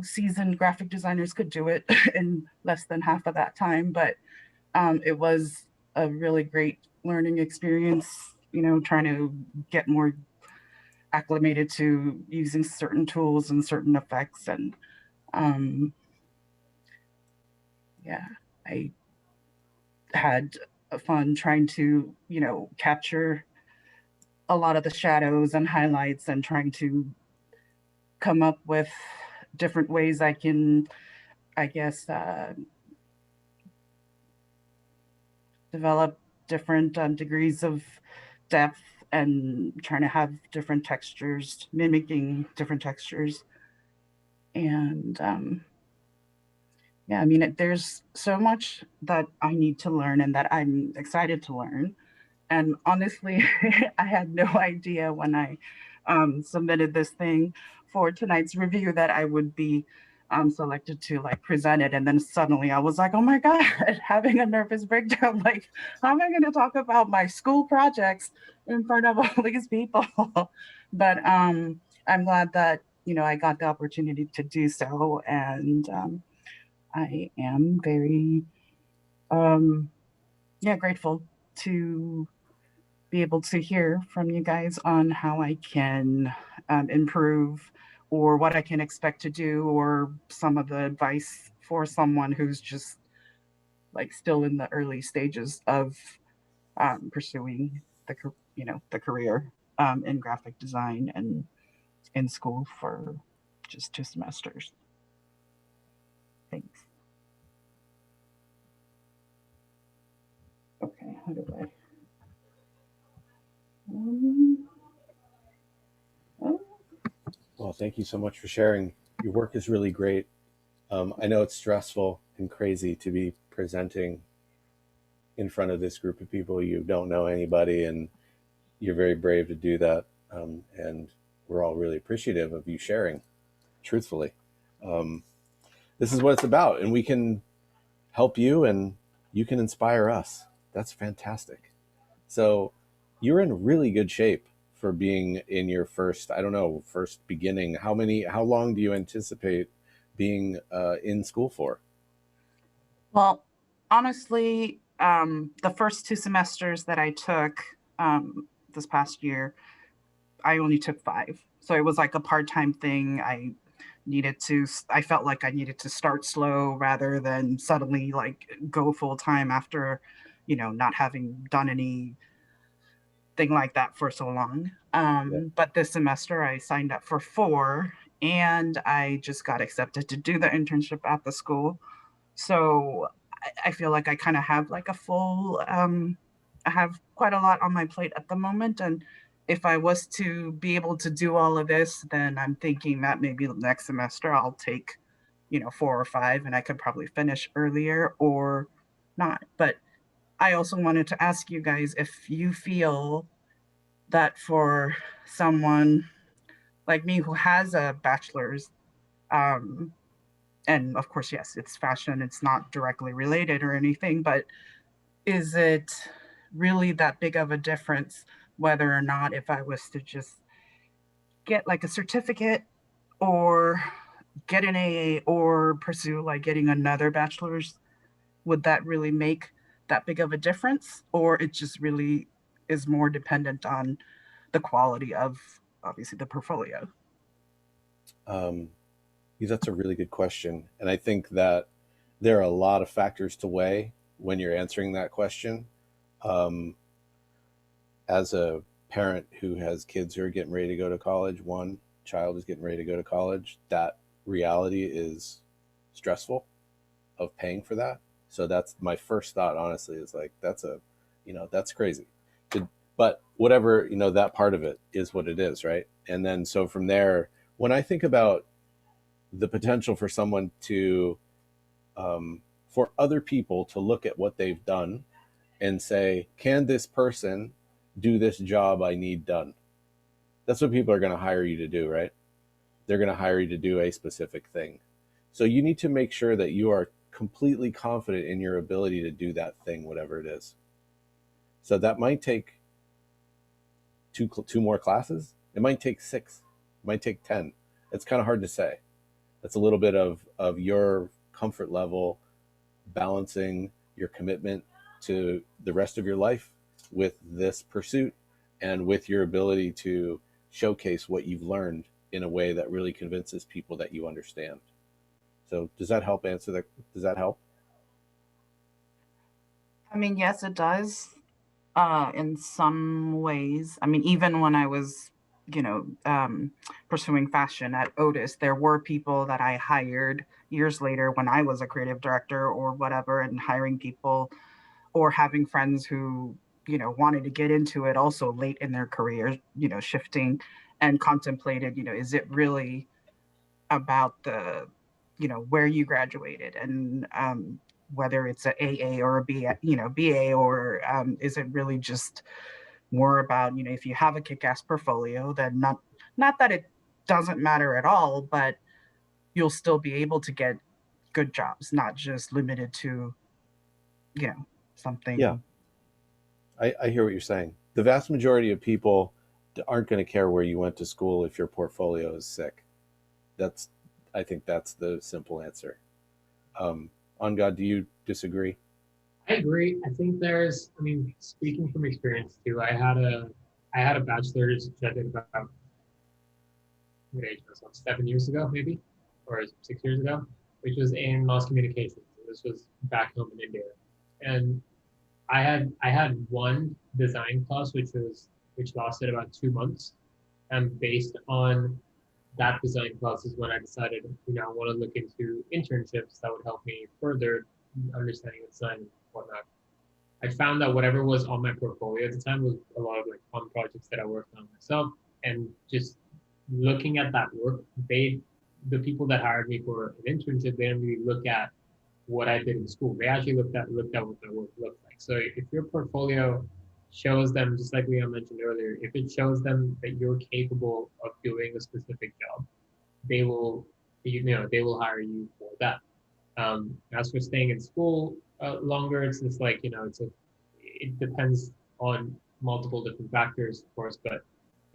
seasoned graphic designers could do it in less than half of that time. But it was a really great learning experience, trying to get more acclimated to using certain tools and certain effects. And yeah, I had fun trying to, capture a lot of the shadows and highlights, and trying to come up with different ways I can, I guess, develop different degrees of depth, and trying to have different textures, mimicking different textures. And yeah, there's so much that I need to learn and that I'm excited to learn. And honestly, I had no idea when I submitted this thing for tonight's review that I would be selected to like present it. And then suddenly I was like, oh my God, having a nervous breakdown. Like, how am I going to talk about my school projects in front of all these people? But I'm glad that, I got the opportunity to do so. And I am very, grateful to be able to hear from you guys on how I can improve or what I can expect to do, or some of the advice for someone who's just like still in the early stages of pursuing the career in graphic design and in school for just 2 semesters. Thanks. Okay, how do I? Oh. Well, thank you so much for sharing. Your work is really great. I know it's stressful and crazy to be presenting in front of this group of people. You don't know anybody, and you're very brave to do that. And we're all really appreciative of you sharing, truthfully. This is what it's about, and we can help you, and you can inspire us. That's fantastic. So you're in really good shape for being in your first beginning. How long do you anticipate being in school for? Well, honestly, the first 2 semesters that I took this past year, I only took 5. So it was like a part-time thing. I felt like I needed to start slow rather than suddenly like go full time after, not having done anything like that for so long. But this semester I signed up for 4, and I just got accepted to do the internship at the school. So I feel like I kind of have like a full, I have quite a lot on my plate at the moment. And if I was to be able to do all of this, then I'm thinking that maybe the next semester I'll take, 4 or 5, and I could probably finish earlier or not. But I also wanted to ask you guys if you feel that for someone like me who has a bachelor's, um, and of course, yes, it's fashion, it's not directly related or anything, but is it really that big of a difference whether or not if I was to just get like a certificate or get an AA or pursue like getting another bachelor's? Would that really make that big of a difference? Or it just really is more dependent on the quality of obviously the portfolio? That's a really good question. And I think that there are a lot of factors to weigh when you're answering that question. As a parent who has kids who are getting ready to go to college, one child is getting ready to go to college, that reality is stressful of paying for that. So that's my first thought, honestly, is like, that's crazy. But whatever, that part of it is what it is, right? And then so from there, when I think about the potential for someone to, for other people to look at what they've done and say, can this person do this job I need done? That's what people are going to hire you to do, right? They're going to hire you to do a specific thing. So you need to make sure that you are completely confident in your ability to do that thing, whatever it is. So that might take two more classes. It might take 6. It might take 10. It's kind of hard to say. That's a little bit of your comfort level, balancing your commitment to the rest of your life with this pursuit and with your ability to showcase what you've learned in a way that really convinces people that you understand. So does that help answer that? Does that help? I mean, yes, it does. In some ways. I mean, even when I was, pursuing fashion at Otis, there were people that I hired years later when I was a creative director or whatever, and hiring people or having friends who, wanted to get into it also late in their career, shifting and contemplated, is it really about the, where you graduated and whether it's a AA or a B, BA, or is it really just more about, if you have a kick-ass portfolio, then not that it doesn't matter at all, but you'll still be able to get good jobs, not just limited to, something. Yeah, I hear what you're saying. The vast majority of people aren't going to care where you went to school if your portfolio is sick. I think that's the simple answer. On God, do you disagree? I agree. I think there's, I mean, speaking from experience too, I had a bachelor's which I did about, what age was I? 7 years ago, maybe, or 6 years ago, which was in mass communications. This was back home in India, and I had one design class which lasted about 2 months, and based on that design class is when I decided, I want to look into internships that would help me further understanding of design and whatnot. I found that whatever was on my portfolio at the time was a lot of like fun projects that I worked on myself, and just looking at that work, the people that hired me for an internship, they didn't really look at what I did in school. They actually looked at what my work looked like. So if your portfolio shows them, just like Leon mentioned earlier, if it shows them that you're capable of doing a specific job, they will, they will hire you for that. As for staying in school longer, it's just like, it depends on multiple different factors, of course, but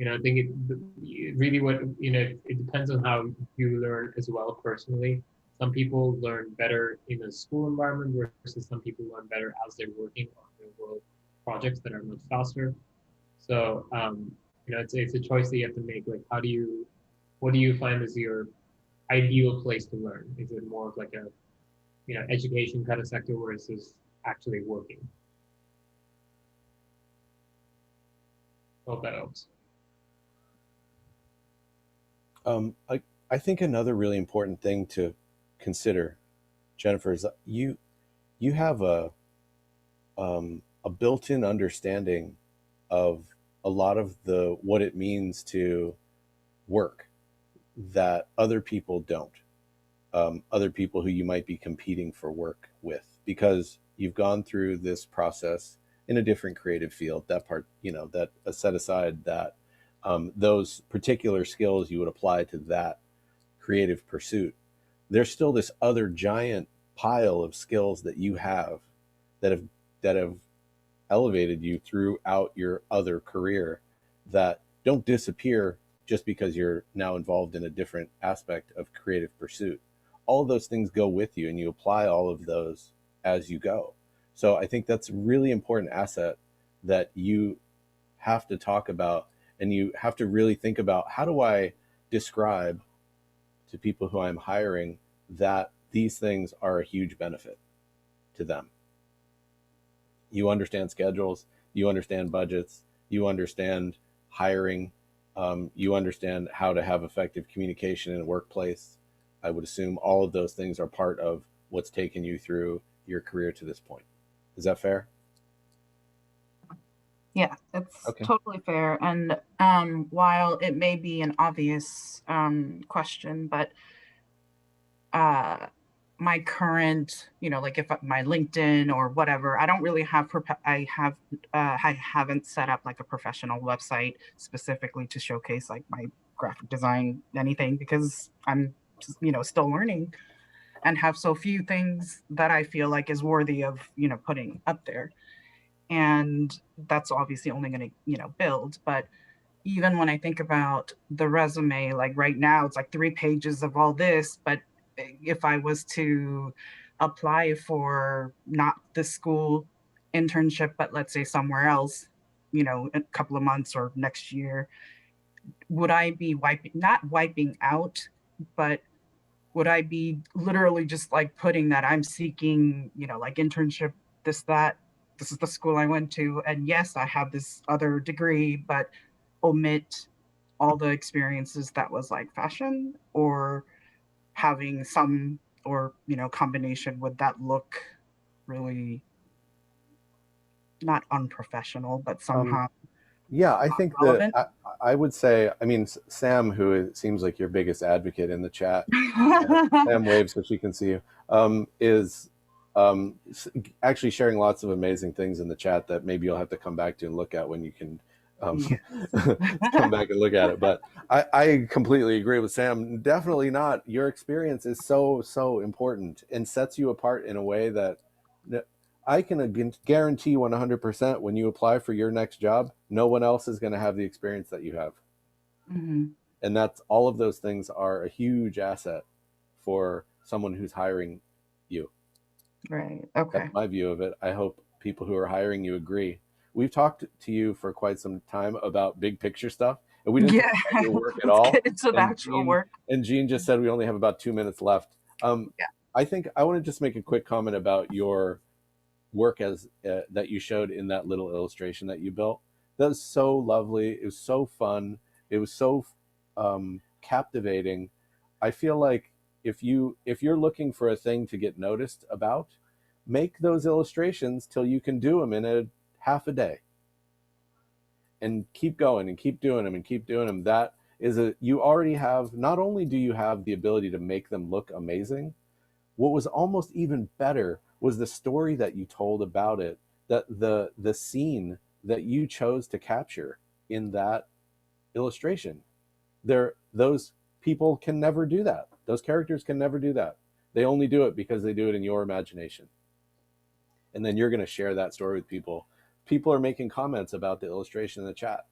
I think really what, it depends on how you learn as well personally. Some people learn better in a school environment versus some people learn better as they're working on real world projects that are much faster. So, it's a choice that you have to make. Like, what do you find is your ideal place to learn? Is it more of like a, education kind of sector versus actually working? Hope that helps. I think another really important thing to consider, Jennifer, is that you have a built-in understanding of a lot of what it means to work that other people don't. Other people who you might be competing for work with, because you've gone through this process in a different creative field. That part, that set aside that those particular skills you would apply to that creative pursuit. There's still this other giant pile of skills that you have that have elevated you throughout your other career that don't disappear just because you're now involved in a different aspect of creative pursuit. All of those things go with you, and you apply all of those as you go. So I think that's a really important asset that you have to talk about, and you have to really think about, how do I describe to people who I'm hiring that these things are a huge benefit to them? You understand schedules, you understand budgets, you understand hiring, you understand how to have effective communication in a workplace. I would assume all of those things are part of what's taken you through your career to this point. Is that fair? Yeah, it's Okay. totally fair. And while it may be an obvious question, but my current, like if my LinkedIn or whatever, I don't really have, I haven't set up like a professional website specifically to showcase like my graphic design, anything, because I'm, still learning and have so few things that I feel like is worthy of, putting up there. And that's obviously only going to, build. But even when I think about the resume, like right now, it's like 3 pages of all this. But if I was to apply for not the school internship, but let's say somewhere else, a couple of months or next year, would I be not wiping out, but would I be literally just like putting that I'm seeking, like internship, that, this is the school I went to, and yes, I have this other degree, but omit all the experiences that was like fashion or having some, or, combination? Would that look really not unprofessional, but somehow Yeah, I think that relevant? I would say, I mean, Sam, who it seems like your biggest advocate in the chat, Sam waves so she can see you, is actually sharing lots of amazing things in the chat that maybe you'll have to come back to and look at when you can Yes. come back and look at it. But I completely agree with Sam. Definitely not. Your experience is so important and sets you apart in a way that I can guarantee 100% when you apply for your next job, no one else is going to have the experience that you have. Mm-hmm. And that's, all of those things are a huge asset for someone who's hiring you. Right. Okay. That's my view of it. I hope people who are hiring you agree. We've talked to you for quite some time about big picture stuff, and we didn't Yeah. talk about your work at Let's all. get into the actual work. And Jean just said we only have about 2 minutes left. Yeah. I think I want to just make a quick comment about your work as that you showed in that little illustration that you built. That was so lovely. It was so fun. It was so captivating. I feel like if you're looking for a thing to get noticed about, make those illustrations till you can do them in a half a day, and keep going and keep doing them and keep doing them. That is you already have, not only do you have the ability to make them look amazing, what was almost even better was the story that you told about it, that the scene that you chose to capture in that illustration. Those people can never do that. Those characters can never do that. They only do it because they do it in your imagination. And then you're going to share that story with people. People are making comments about the illustration in the chat,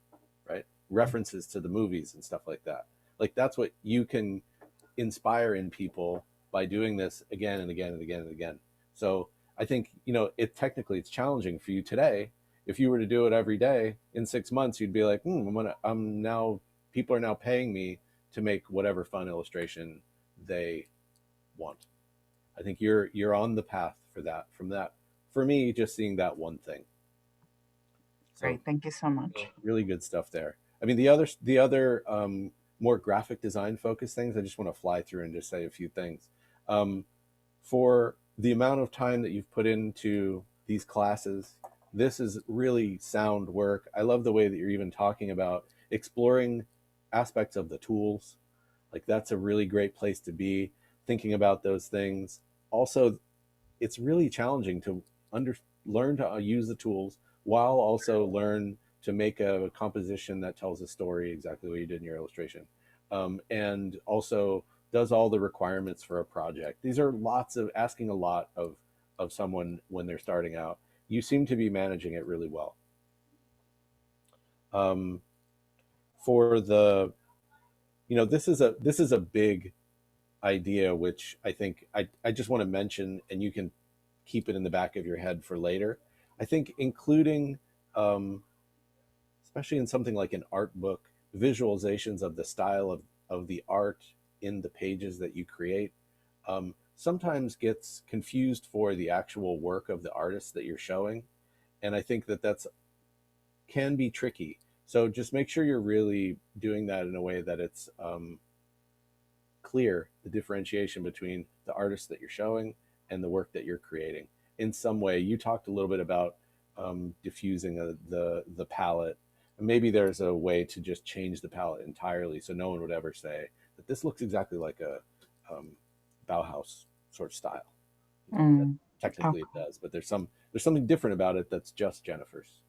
right? References to the movies and stuff like that. Like, that's what you can inspire in people by doing this again and again and again and again. So I think, technically it's challenging for you today. If you were to do it every day, in 6 months, you'd be like, people are now paying me to make whatever fun illustration they want. I think you're on the path for that. For me, just seeing that one thing. So, Great. Thank you so much. really good stuff there. I mean, the other more graphic design focused things, I just want to fly through and just say a few things. For the amount of time that you've put into these classes, this is really sound work. I love the way that you're even talking about exploring aspects of the tools. Like, that's a really great place to be, thinking about those things. Also, it's really challenging to learn to use the tools while also learn to make a composition that tells a story exactly what you did in your illustration, and also does all the requirements for a project. These are asking a lot of someone when they're starting out. You seem to be managing it really well. For the, this is a big idea, which I think I just want to mention, and you can keep it in the back of your head for later. I think including, especially in something like an art book, visualizations of the style of the art in the pages that you create, sometimes gets confused for the actual work of the artist that you're showing. And I think that's can be tricky. So just make sure you're really doing that in a way that it's clear, the differentiation between the artist that you're showing and the work that you're creating. In some way, you talked a little bit about diffusing the palette. Maybe there's a way to just change the palette entirely, so no one would ever say that this looks exactly like a Bauhaus sort of style. Technically, it does, but there's something different about it that's just Jennifer's.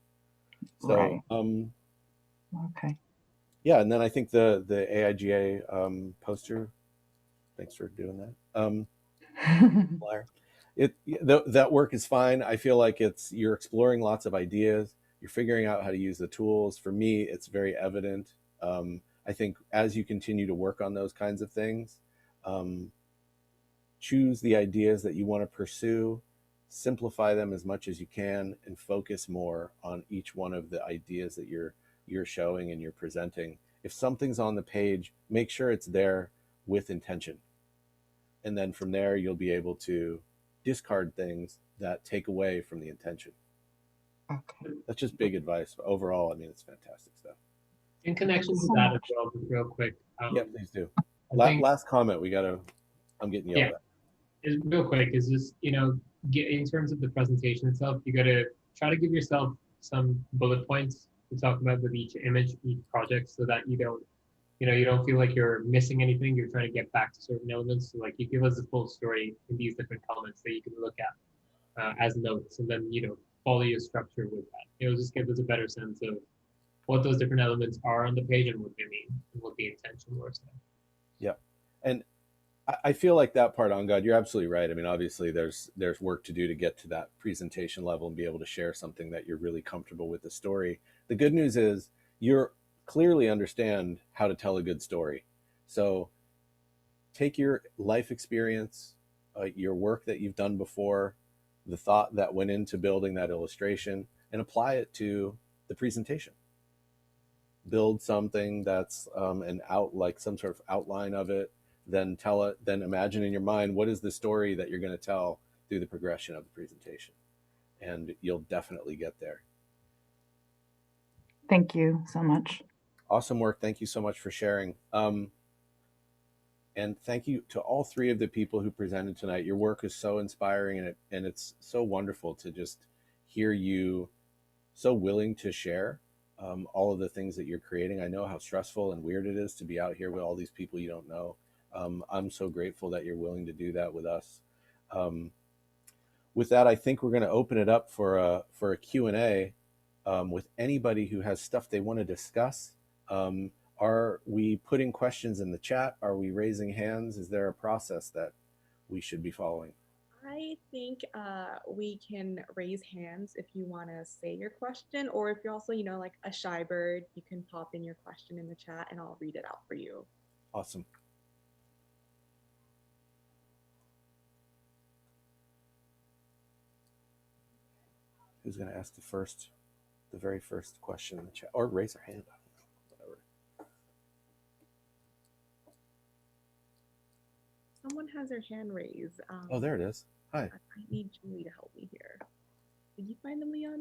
So, right. Okay. Yeah, and then I think the AIGA poster. Thanks for doing that. That work is fine. I feel like you're exploring lots of ideas. You're figuring out how to use the tools. For me, it's very evident. I think as you continue to work on those kinds of things, choose the ideas that you want to pursue, simplify them as much as you can, and focus more on each one of the ideas that you're showing and you're presenting. If something's on the page, make sure it's there with intention. And then from there, you'll be able to discard things that take away from the intention. Okay. That's just big advice. But overall, I mean, it's fantastic stuff. In connection to that as well, just real quick. Yeah, please do. Last comment. I'm getting yelled at. Real quick is just, get in terms of the presentation itself, you got to try to give yourself some bullet points to talk about with each image, each project, so that you don't feel like you're missing anything. You're trying to get back to certain elements. So, like, you give us the full story in these different comments that you can look at as notes, and then follow your structure with that. It'll just give us a better sense of what those different elements are on the page and what they mean and what the intention was. Yeah, and I feel like that part, on God, you're absolutely right. I mean, obviously, there's work to do to get to that presentation level and be able to share something that you're really comfortable with the story. The good news is you clearly understand how to tell a good story. So take your life experience, your work that you've done before, the thought that went into building that illustration and apply it to the presentation. Build something that's like some sort of outline of it, then tell it, then imagine in your mind, what is the story that you're going to tell through the progression of the presentation? And you'll definitely get there. Thank you so much. Awesome work. Thank you so much for sharing. And thank you to all three of the people who presented tonight. Your work is so inspiring, and it's so wonderful to just hear you so willing to share all of the things that you're creating. I know how stressful and weird it is to be out here with all these people you don't know. I'm so grateful that you're willing to do that with us. With that, I think we're going to open it up for a Q&A with anybody who has stuff they want to discuss. Are we putting questions in the chat? Are we raising hands? Is there a process that we should be following? I think we can raise hands if you want to say your question, or if you're also, like a shy bird, you can pop in your question in the chat and I'll read it out for you. Awesome. Who's going to ask the very first question in the chat, or raise their hand? Whatever. Someone has their hand raised. Oh, there it is. Hi. I need Julie to help me here. Did you find them, Leon?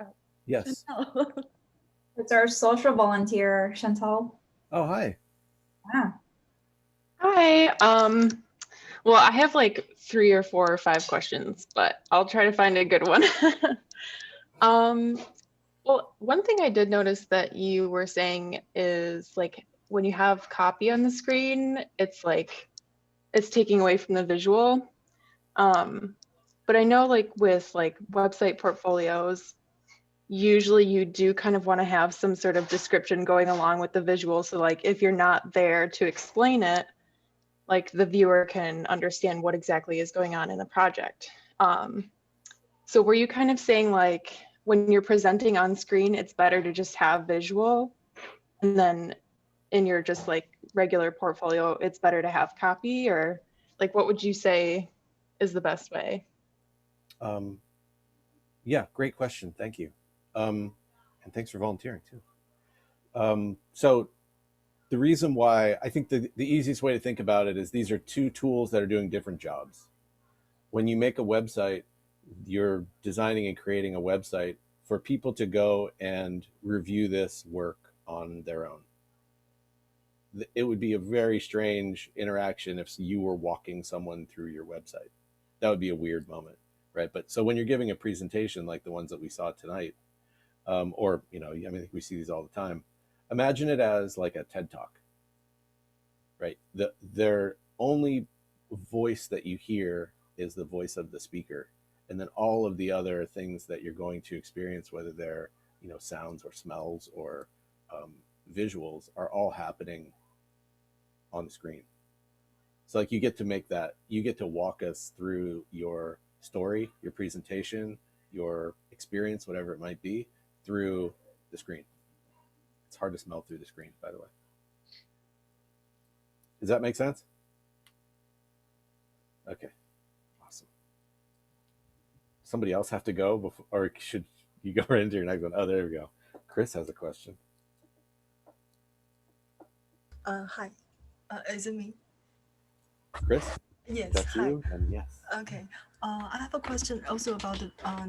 Oh, Yes. Chantel. It's our social volunteer, Chantal. Oh, hi. Yeah. Hi. Well, I have like 3 or 4 or 5 questions, but I'll try to find a good one. Well, one thing I did notice that you were saying is like when you have copy on the screen, it's like it's taking away from the visual. But I know like with like website portfolios, usually you do kind of want to have some sort of description going along with the visual. So like if you're not there to explain it, like the viewer can understand what exactly is going on in the project. So were you kind of saying like when you're presenting on screen, it's better to just have visual, and then in your just like regular portfolio, it's better to have copy, or like what would you say is the best way? Yeah, great question. Thank you. And thanks for volunteering too. So the reason why I think the easiest way to think about it is these are 2 tools that are doing different jobs. When you make a website, you're designing and creating a website for people to go and review this work on their own. It would be a very strange interaction if you were walking someone through your website. That would be a weird moment, right? But so when you're giving a presentation like the ones that we saw tonight, or, I mean, we see these all the time. Imagine it as like a TED Talk, right? Their only voice that you hear is the voice of the speaker. And then all of the other things that you're going to experience, whether they're, sounds or smells or visuals, are all happening on the screen. So like you get to walk us through your story, your presentation, your experience, whatever it might be, through the screen. It's hard to smell through the screen, by the way. Does that make sense? Okay, awesome. Somebody else have to go before, or should you go right into your next one? Oh, there we go. Chris has a question. Hi. Is it me? Chris? Yes. That's Hi. you? And yes. Okay. I have a question also about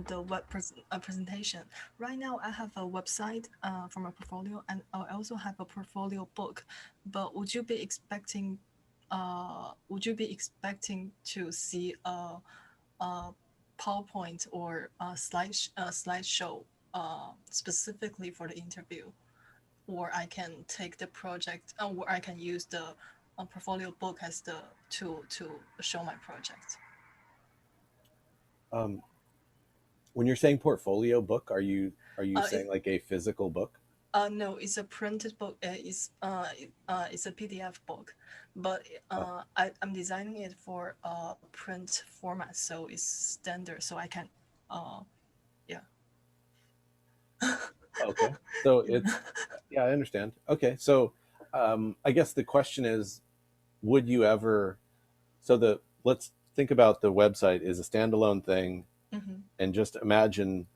the web presentation. Right now, I have a website for my portfolio, and I also have a portfolio book. But would you be expecting to see a PowerPoint or a slideshow specifically for the interview, or I can take the project, or I can use the portfolio book as the tool to show my project? When you're saying portfolio book, are you saying like a physical book? No, it's a printed book. It's a PDF book, but I'm designing it for a print format, so it's standard. So I can, yeah. Okay, so it's yeah, I understand. Okay, so I guess the question is, would you ever? So let's think about the website as a standalone thing, Mhm. and just imagine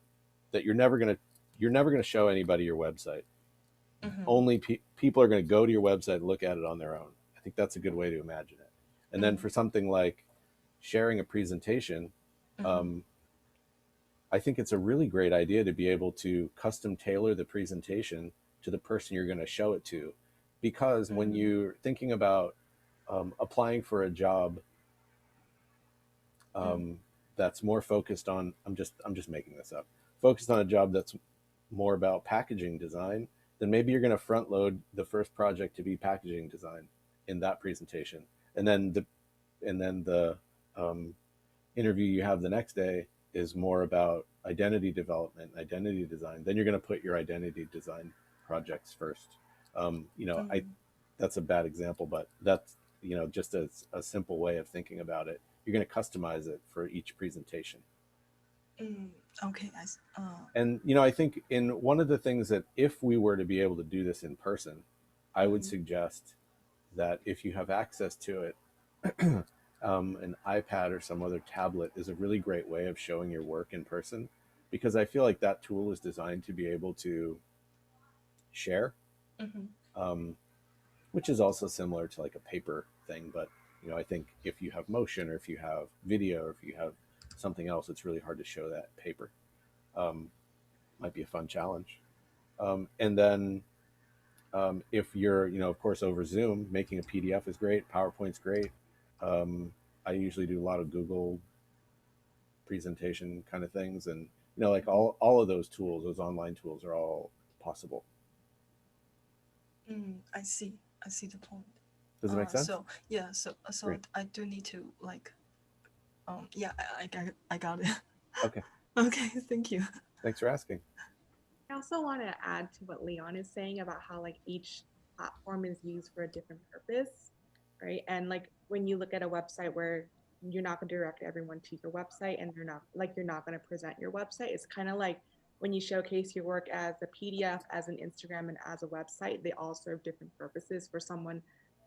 that you're never gonna show anybody your website. Mhm. Only people are going to go to your website and look at it on their own. I think that's a good way to imagine it. And then for something like sharing a presentation, I think it's a really great idea to be able to custom tailor the presentation to the person you're going to show it to. Because when you're thinking about applying for a job that's more focused on, I'm just making this up, focused on a job that's more about packaging design, then maybe you're going to front load the first project to be packaging design in that presentation, and then the interview you have the next day is more about identity development, identity design. Then you're going to put your identity design projects first. That's a bad example, but that's just a simple way of thinking about it. You're going to customize it for each presentation. Okay. And I think in one of the things that if we were to be able to do this in person, I would suggest that if you have access to it, an iPad or some other tablet is a really great way of showing your work in person, because I feel like that tool is designed to be able to share, which is also similar to like a paper thing. But I think if you have motion, or if you have video, or if you have something else, it's really hard to show that paper. Might be a fun challenge. And then if you're, of course, over Zoom, making a PDF is great. PowerPoint's great. I usually do a lot of Google presentation kind of things. And, like all of those tools, those online tools are all possible. I see the point. Does it make sense? So yeah, so Great. I do need to like, yeah, I got it. Okay. Okay, thank you. Thanks for asking. I also want to add to what Leon is saying about how like each platform is used for a different purpose, right? And like when you look at a website where you're not going to direct everyone to your website, and you're not going to present your website, it's kind of like when you showcase your work as a PDF, as an Instagram, and as a website, they all serve different purposes for someone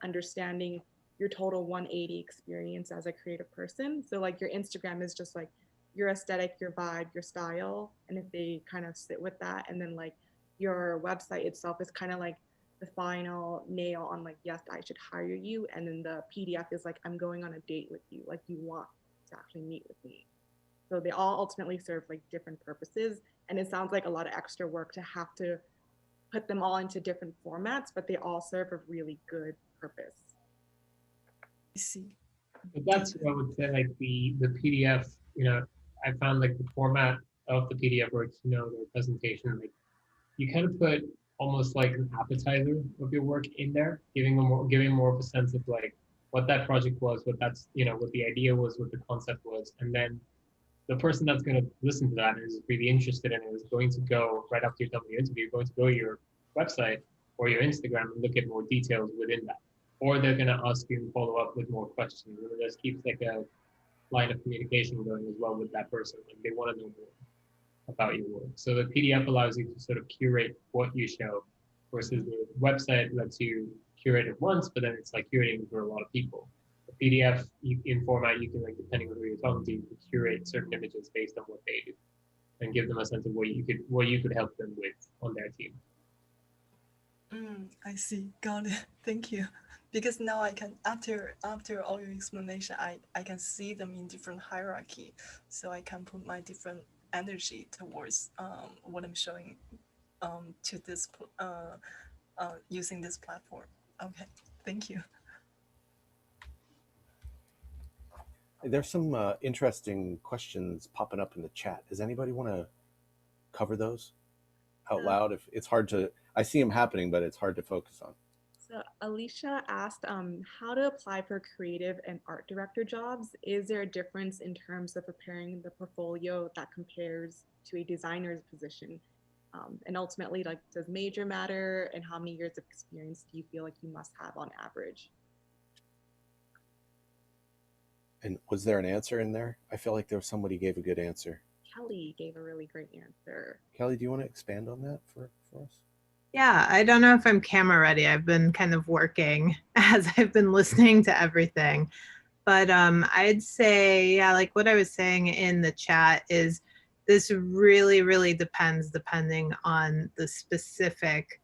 understanding your total 180 experience as a creative person. So like your Instagram is just like your aesthetic, your vibe, your style, and if they kind of sit with that, and then like your website itself is kind of like the final nail on like, yes, I should hire you, and then the PDF is like, I'm going on a date with you, like you want to actually meet with me. So they all ultimately serve like different purposes, and it sounds like a lot of extra work to have to put them all into different formats, but they all serve a really good purpose. I see. But that's what I would say, like the PDF, I found like the format of the PDF or their presentation, like you kind of put almost like an appetizer of your work in there, giving more of a sense of like what that project was, what the idea was, what the concept was, and then the person that's going to listen to that and is really interested in it is going to go right after you're done with the interview, going to go to your website or your Instagram and look at more details within that, or they're going to ask you and follow up with more questions. And it just keeps like a line of communication going as well with that person. Like they want to know more about your work. So the PDF allows you to sort of curate what you show, versus the website lets you curate it once, but then it's like curating for a lot of people. The PDF in format, you can, like, depending on who you're talking to, you can curate certain images based on what they do and give them a sense of what you could help them with on their team. I see. Got it. Thank you. Because now I can, after all your explanation, I can see them in different hierarchy, so I can put my different energy towards what I'm showing to this using this platform. Okay, thank you. There's some interesting questions popping up in the chat. Does anybody want to cover those out loud? If it's hard to, I see them happening, but it's hard to focus on. So Alicia asked how to apply for creative and art director jobs. Is there a difference in terms of preparing the portfolio that compares to a designer's position? And ultimately, like, does major matter, and how many years of experience do you feel like you must have on average? And was there an answer in there? I feel like there was somebody gave a good answer. Kelly gave a really great answer. Kelly, do you want to expand on that for us? Yeah, I don't know if I'm camera ready. I've been kind of working as I've been listening to everything. But I'd say, yeah, like what I was saying in the chat is this really, really depends depending on the specific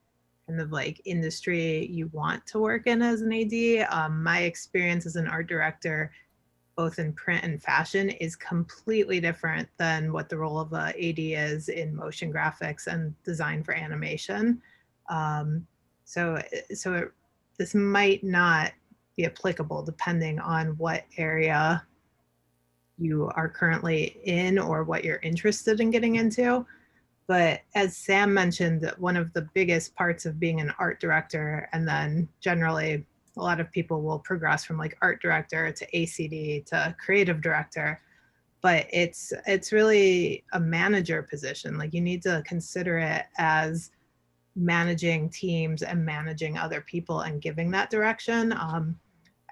kind of like industry you want to work in as an AD. My experience as an art director, both in print and fashion, is completely different than what the role of a AD is in motion graphics and design for animation. This might not be applicable depending on what area you are currently in or what you're interested in getting into. But as Sam mentioned, one of the biggest parts of being an art director, and then generally a lot of people will progress from like art director to ACD to creative director, but it's really a manager position. Like you need to consider it as managing teams and managing other people and giving that direction.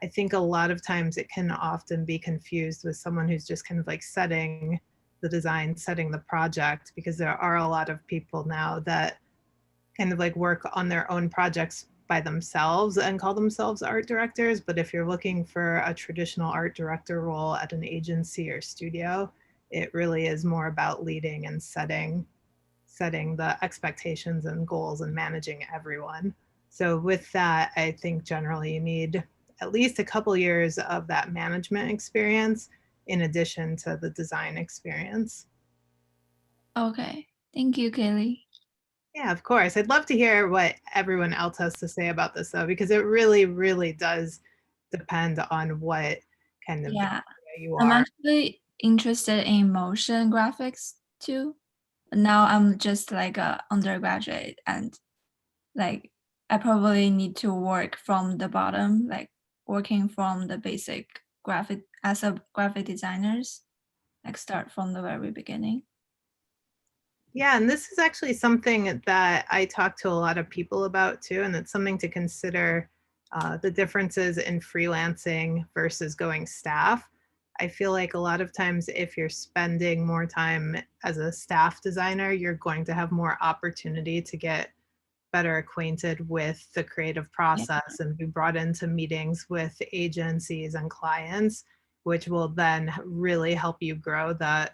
I think a lot of times it can often be confused with someone who's just kind of like setting the design, setting the project, because there are a lot of people now that kind of like work on their own projects by themselves and call themselves art directors. But if you're looking for a traditional art director role at an agency or studio, it really is more about leading and setting the expectations and goals and managing everyone. So with that, I think generally you need at least a couple years of that management experience in addition to the design experience. Okay, thank you, Kaylee. Yeah, of course. I'd love to hear what everyone else has to say about this though, because it really, really does depend on what kind of Yeah, you I'm are. actually interested in motion graphics too. Now I'm just like a undergraduate, and like I probably need to work from the bottom, like working from the basic graphic as a graphic designers, like start from the very beginning. Yeah, and this is actually something that I talk to a lot of people about too, and it's something to consider, the differences in freelancing versus going staff. I feel like a lot of times if you're spending more time as a staff designer, you're going to have more opportunity to get better acquainted with the creative process and be brought into meetings with agencies and clients, which will then really help you grow that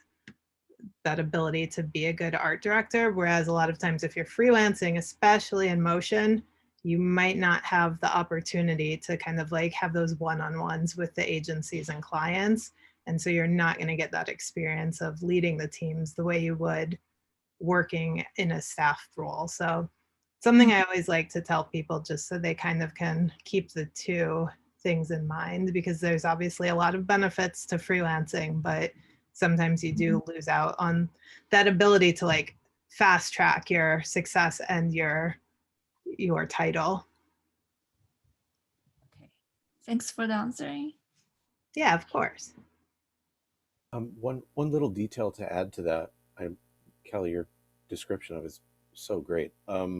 ability to be a good art director. Whereas a lot of times if you're freelancing, especially in motion, you might not have the opportunity to kind of like have those one-on-ones with the agencies and clients. And so you're not going to get that experience of leading the teams the way you would working in a staff role. So something I always like to tell people, just so they kind of can keep the two things in mind, because there's obviously a lot of benefits to freelancing, but sometimes you do lose out on that ability to like fast track your success and your title. Okay, thanks for the answering. Yeah, of course. One little detail to add to that, Kelly, your description of it is so great. I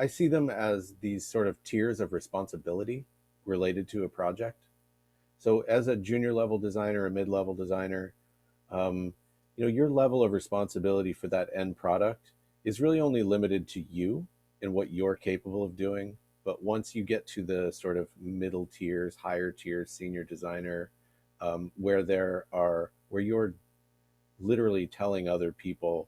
see them as these sort of tiers of responsibility related to a project. So as a junior level designer, a mid-level designer, your level of responsibility for that end product is really only limited to you and what you're capable of doing. But once you get to the sort of middle tiers, higher tiers, senior designer, where you're literally telling other people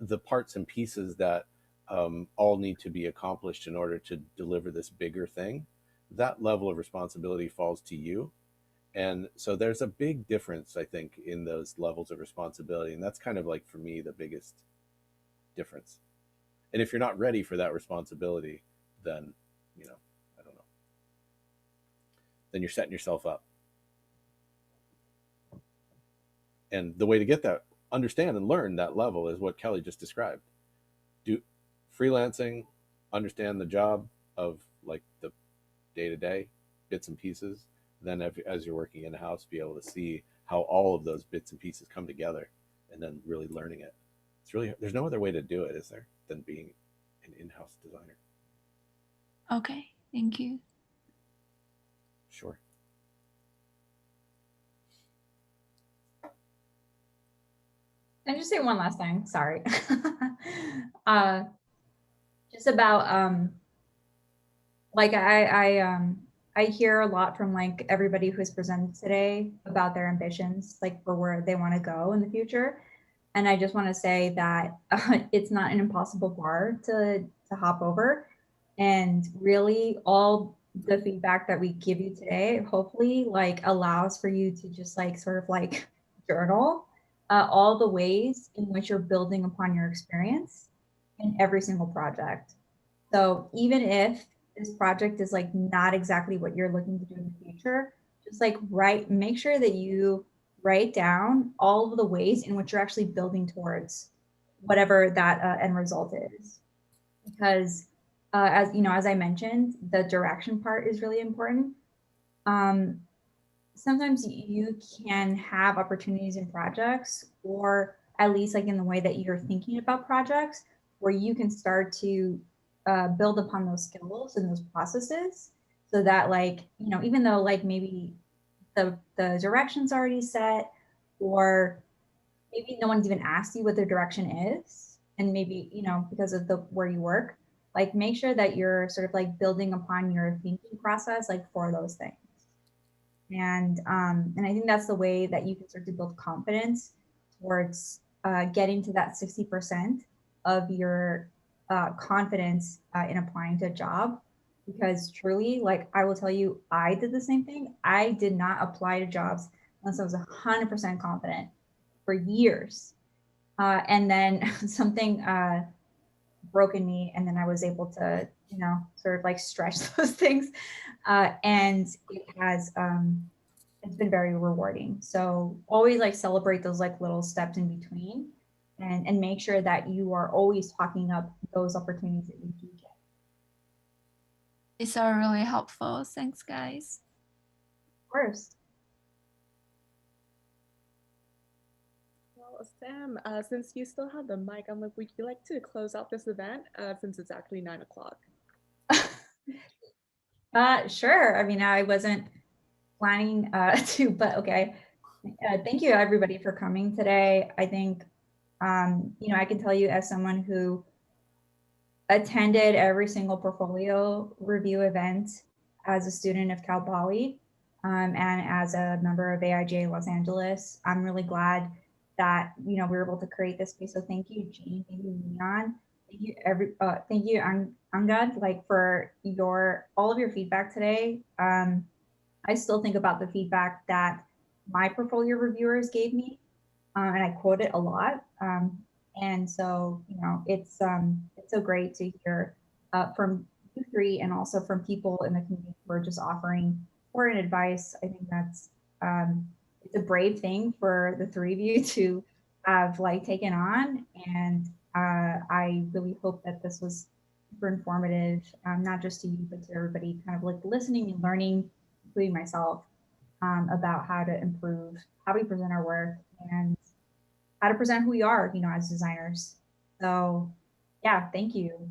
the parts and pieces that all need to be accomplished in order to deliver this bigger thing, that level of responsibility falls to you. And so there's a big difference, I think, in those levels of responsibility. And that's kind of like, for me, the biggest difference. And if you're not ready for that responsibility, then, I don't know, then you're setting yourself up. And the way to get that, understand and learn that level, is what Kelly just described. Do freelancing, understand the job of like the day-to-day bits and pieces. Then as you're working in-house, be able to see how all of those bits and pieces come together, and then really learning it. It's really, there's no other way to do it, is there, than being an in-house designer. Okay, thank you. Sure. Can I just say one last thing? Sorry. Just about like I hear a lot from like everybody who's presented today about their ambitions, like for where they want to go in the future. And I just want to say that it's not an impossible bar to hop over. And really all the feedback that we give you today, hopefully like allows for you to just like sort of like journal all the ways in which you're building upon your experience in every single project. So even if this project is like not exactly what you're looking to do in the future, just like make sure that you write down all of the ways in which you're actually building towards whatever that end result is. Because as you know, as I mentioned, the direction part is really important. Sometimes you can have opportunities in projects, or at least like in the way that you're thinking about projects, where you can start to build upon those skills and those processes, so that like, you know, even though like maybe the direction's already set, or maybe no one's even asked you what their direction is, and maybe, you know, because of the where you work, like make sure that you're sort of like building upon your thinking process like for those things. And I think that's the way that you can start to build confidence towards getting to that 60% of your confidence in applying to a job. Because truly, like I will tell you, I did the same thing. I did not apply to jobs unless I was 100% confident for years. And then something broke in me, and then I was able to, you know, sort of like stretch those things. And it has, it's been very rewarding. So always like celebrate those like little steps in between, and make sure that you are always talking up those opportunities that you do get. These are really helpful. Thanks, guys. Of course. Well, Sam, since you still have the mic, I'm like, would you like to close out this event since it's actually 9 o'clock? Sure. I mean, I wasn't planning to, but okay. Thank you everybody for coming today. I think, you know, I can tell you as someone who attended every single portfolio review event as a student of Cal Poly, and as a member of AIGA Los Angeles, I'm really glad that, you know, we were able to create this space. So thank you, Jean, thank you, Neon, thank you thank you, Angad, like for all of your feedback today. I still think about the feedback that my portfolio reviewers gave me, and I quote it a lot. And so, you know, it's so great to hear from you three, and also from people in the community who are just offering support and advice. I think that's it's a brave thing for the three of you to have like taken on, and I really hope that this was super informative, not just to you, but to everybody kind of like listening and learning, including myself, about how to improve how we present our work and how to present who we are, you know, as designers. So yeah, thank you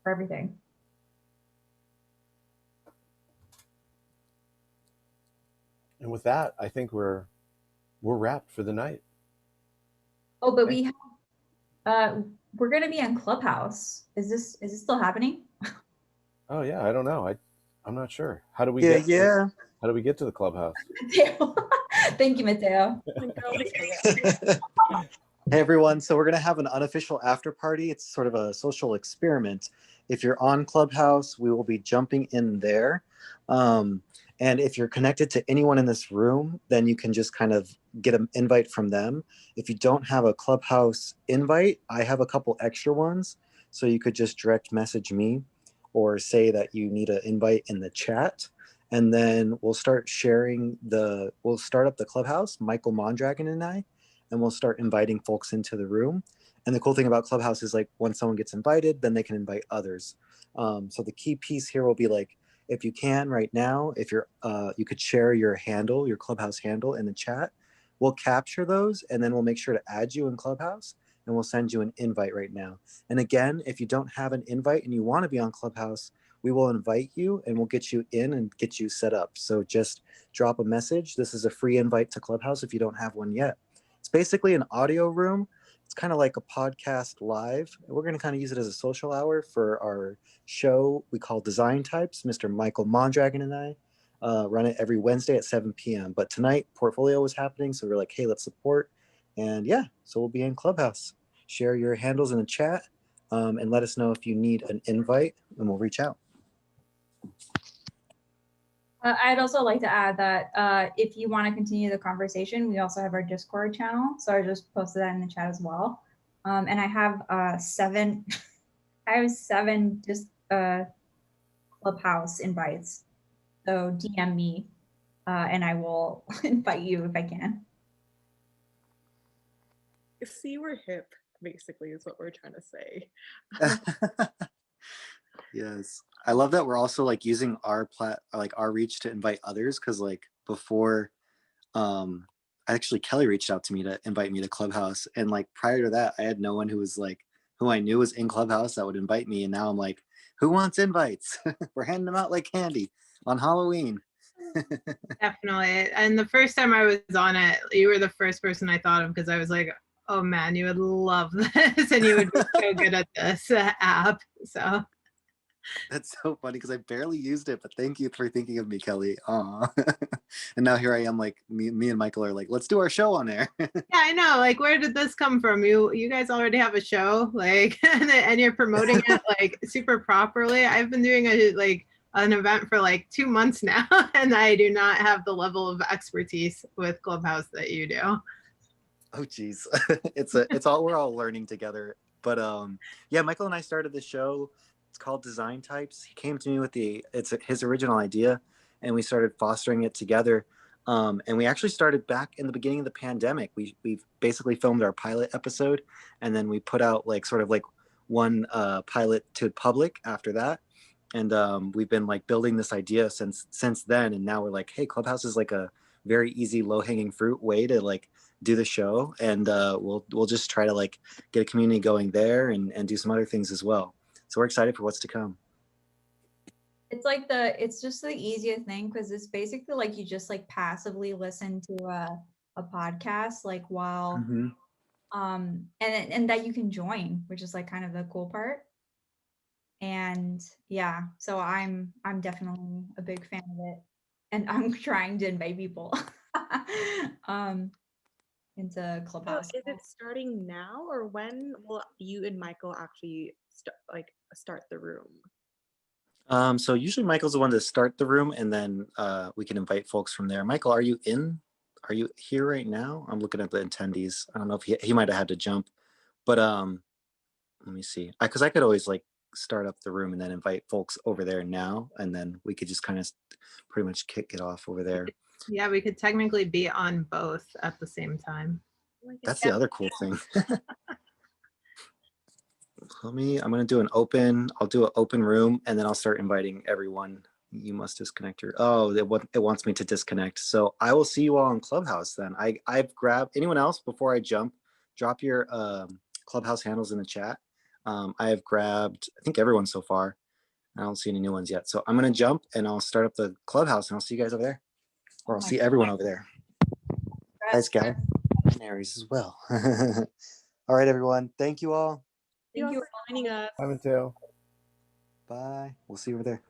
for everything. And with that, I think we're wrapped for the night. Oh, but we have, we're going to be on Clubhouse. Is this still happening? Oh yeah, I don't know. I'm not sure. How do we how do we get to the Clubhouse? Thank you, Mateo. Hey everyone, so we're going to have an unofficial after party. It's sort of a social experiment. If you're on Clubhouse, we will be jumping in there. And if you're connected to anyone in this room, then you can just kind of get an invite from them. If you don't have a Clubhouse invite, I have a couple extra ones. So you could just direct message me or say that you need an invite in the chat. And then we'll start we'll start up the Clubhouse, Michael Mondragon and I, and we'll start inviting folks into the room. And the cool thing about Clubhouse is like when someone gets invited, then they can invite others. So the key piece here will be like, if you can right now, if you're, you could share your handle, your Clubhouse handle in the chat. We'll capture those and then we'll make sure to add you in Clubhouse and we'll send you an invite right now. And again, if you don't have an invite and you want to be on Clubhouse, we will invite you and we'll get you in and get you set up. So just drop a message. This is a free invite to Clubhouse if you don't have one yet. It's basically an audio room It's kind of like a podcast live. We're going to kind of use it as a social hour for our show we call Design Types. Mr. Michael Mondragon and I run it every Wednesday at 7 p.m. But tonight, Portfolio was happening, so we were like, hey, let's support. And yeah, so we'll be in Clubhouse. Share your handles in the chat and let us know if you need an invite, and we'll reach out. I'd also like to add that if you want to continue the conversation, we also have our Discord channel. So I just posted that in the chat as well. And I have 7, I have 7 just Clubhouse invites. So DM me and I will invite you if I can. See, we're hip, basically, is what we're trying to say. Yes, I love that we're also like using our our reach to invite others, because like before actually Kelly reached out to me to invite me to Clubhouse, and like prior to that I had no one who I knew was in Clubhouse that would invite me, and now I'm like, who wants invites? We're handing them out like candy on Halloween. Definitely. And the first time I was on it, you were the first person I thought of, because I was like, oh man, you would love this and you would be so good at this app. So That's so funny because I barely used it, but thank you for thinking of me, Kelly. Aw. And now here I am, like me and Michael are like, let's do our show on there. yeah, I know. Like, where did this come from? You guys already have a show, like, and you're promoting it like super properly. I've been doing an event for like 2 months now, and I do not have the level of expertise with Clubhouse that you do. Oh geez. We're all learning together. But yeah, Michael and I started the show. It's called Design Types. He came to me with his original idea, and we started fostering it together. And we actually started back in the beginning of the pandemic. We basically filmed our pilot episode, and then we put out like sort of like one pilot to public after that. And we've been like building this idea since then. And now we're like, hey, Clubhouse is like a very easy, low-hanging fruit way to like do the show. And we'll just try to like get a community going there and do some other things as well. So we're excited for what's to come. It's just the easiest thing, because it's basically like you just like passively listen to a podcast like while and that you can join, which is like kind of the cool part. And yeah, so I'm definitely a big fan of it, and I'm trying to invite people into Clubhouse. So is it starting now, or when will you and Michael actually start the room? So usually Michael's the one to start the room, and then we can invite folks from there. Michael, are you here right now? I'm looking at the attendees. I don't know if he might have had to jump, but let me see. Because I could always like start up the room and then invite folks over there now, and then we could just kind of pretty much kick it off over there. Yeah, we could technically be on both at the same time. That's the other cool thing. I'm going to do I'll do an open room, and then I'll start inviting everyone. You must disconnect it wants me to disconnect. So I will see you all in Clubhouse then. I've grabbed anyone else before I jump, drop your Clubhouse handles in the chat. I have grabbed, I think, everyone so far. I don't see any new ones yet. So I'm going to jump and I'll start up the Clubhouse, and I'll see you guys over there. Or I'll see everyone over there. Guys, binaries as well. All right, everyone. Thank you all. Thank you for joining us. Bye, Mateo. Bye. We'll see you over there.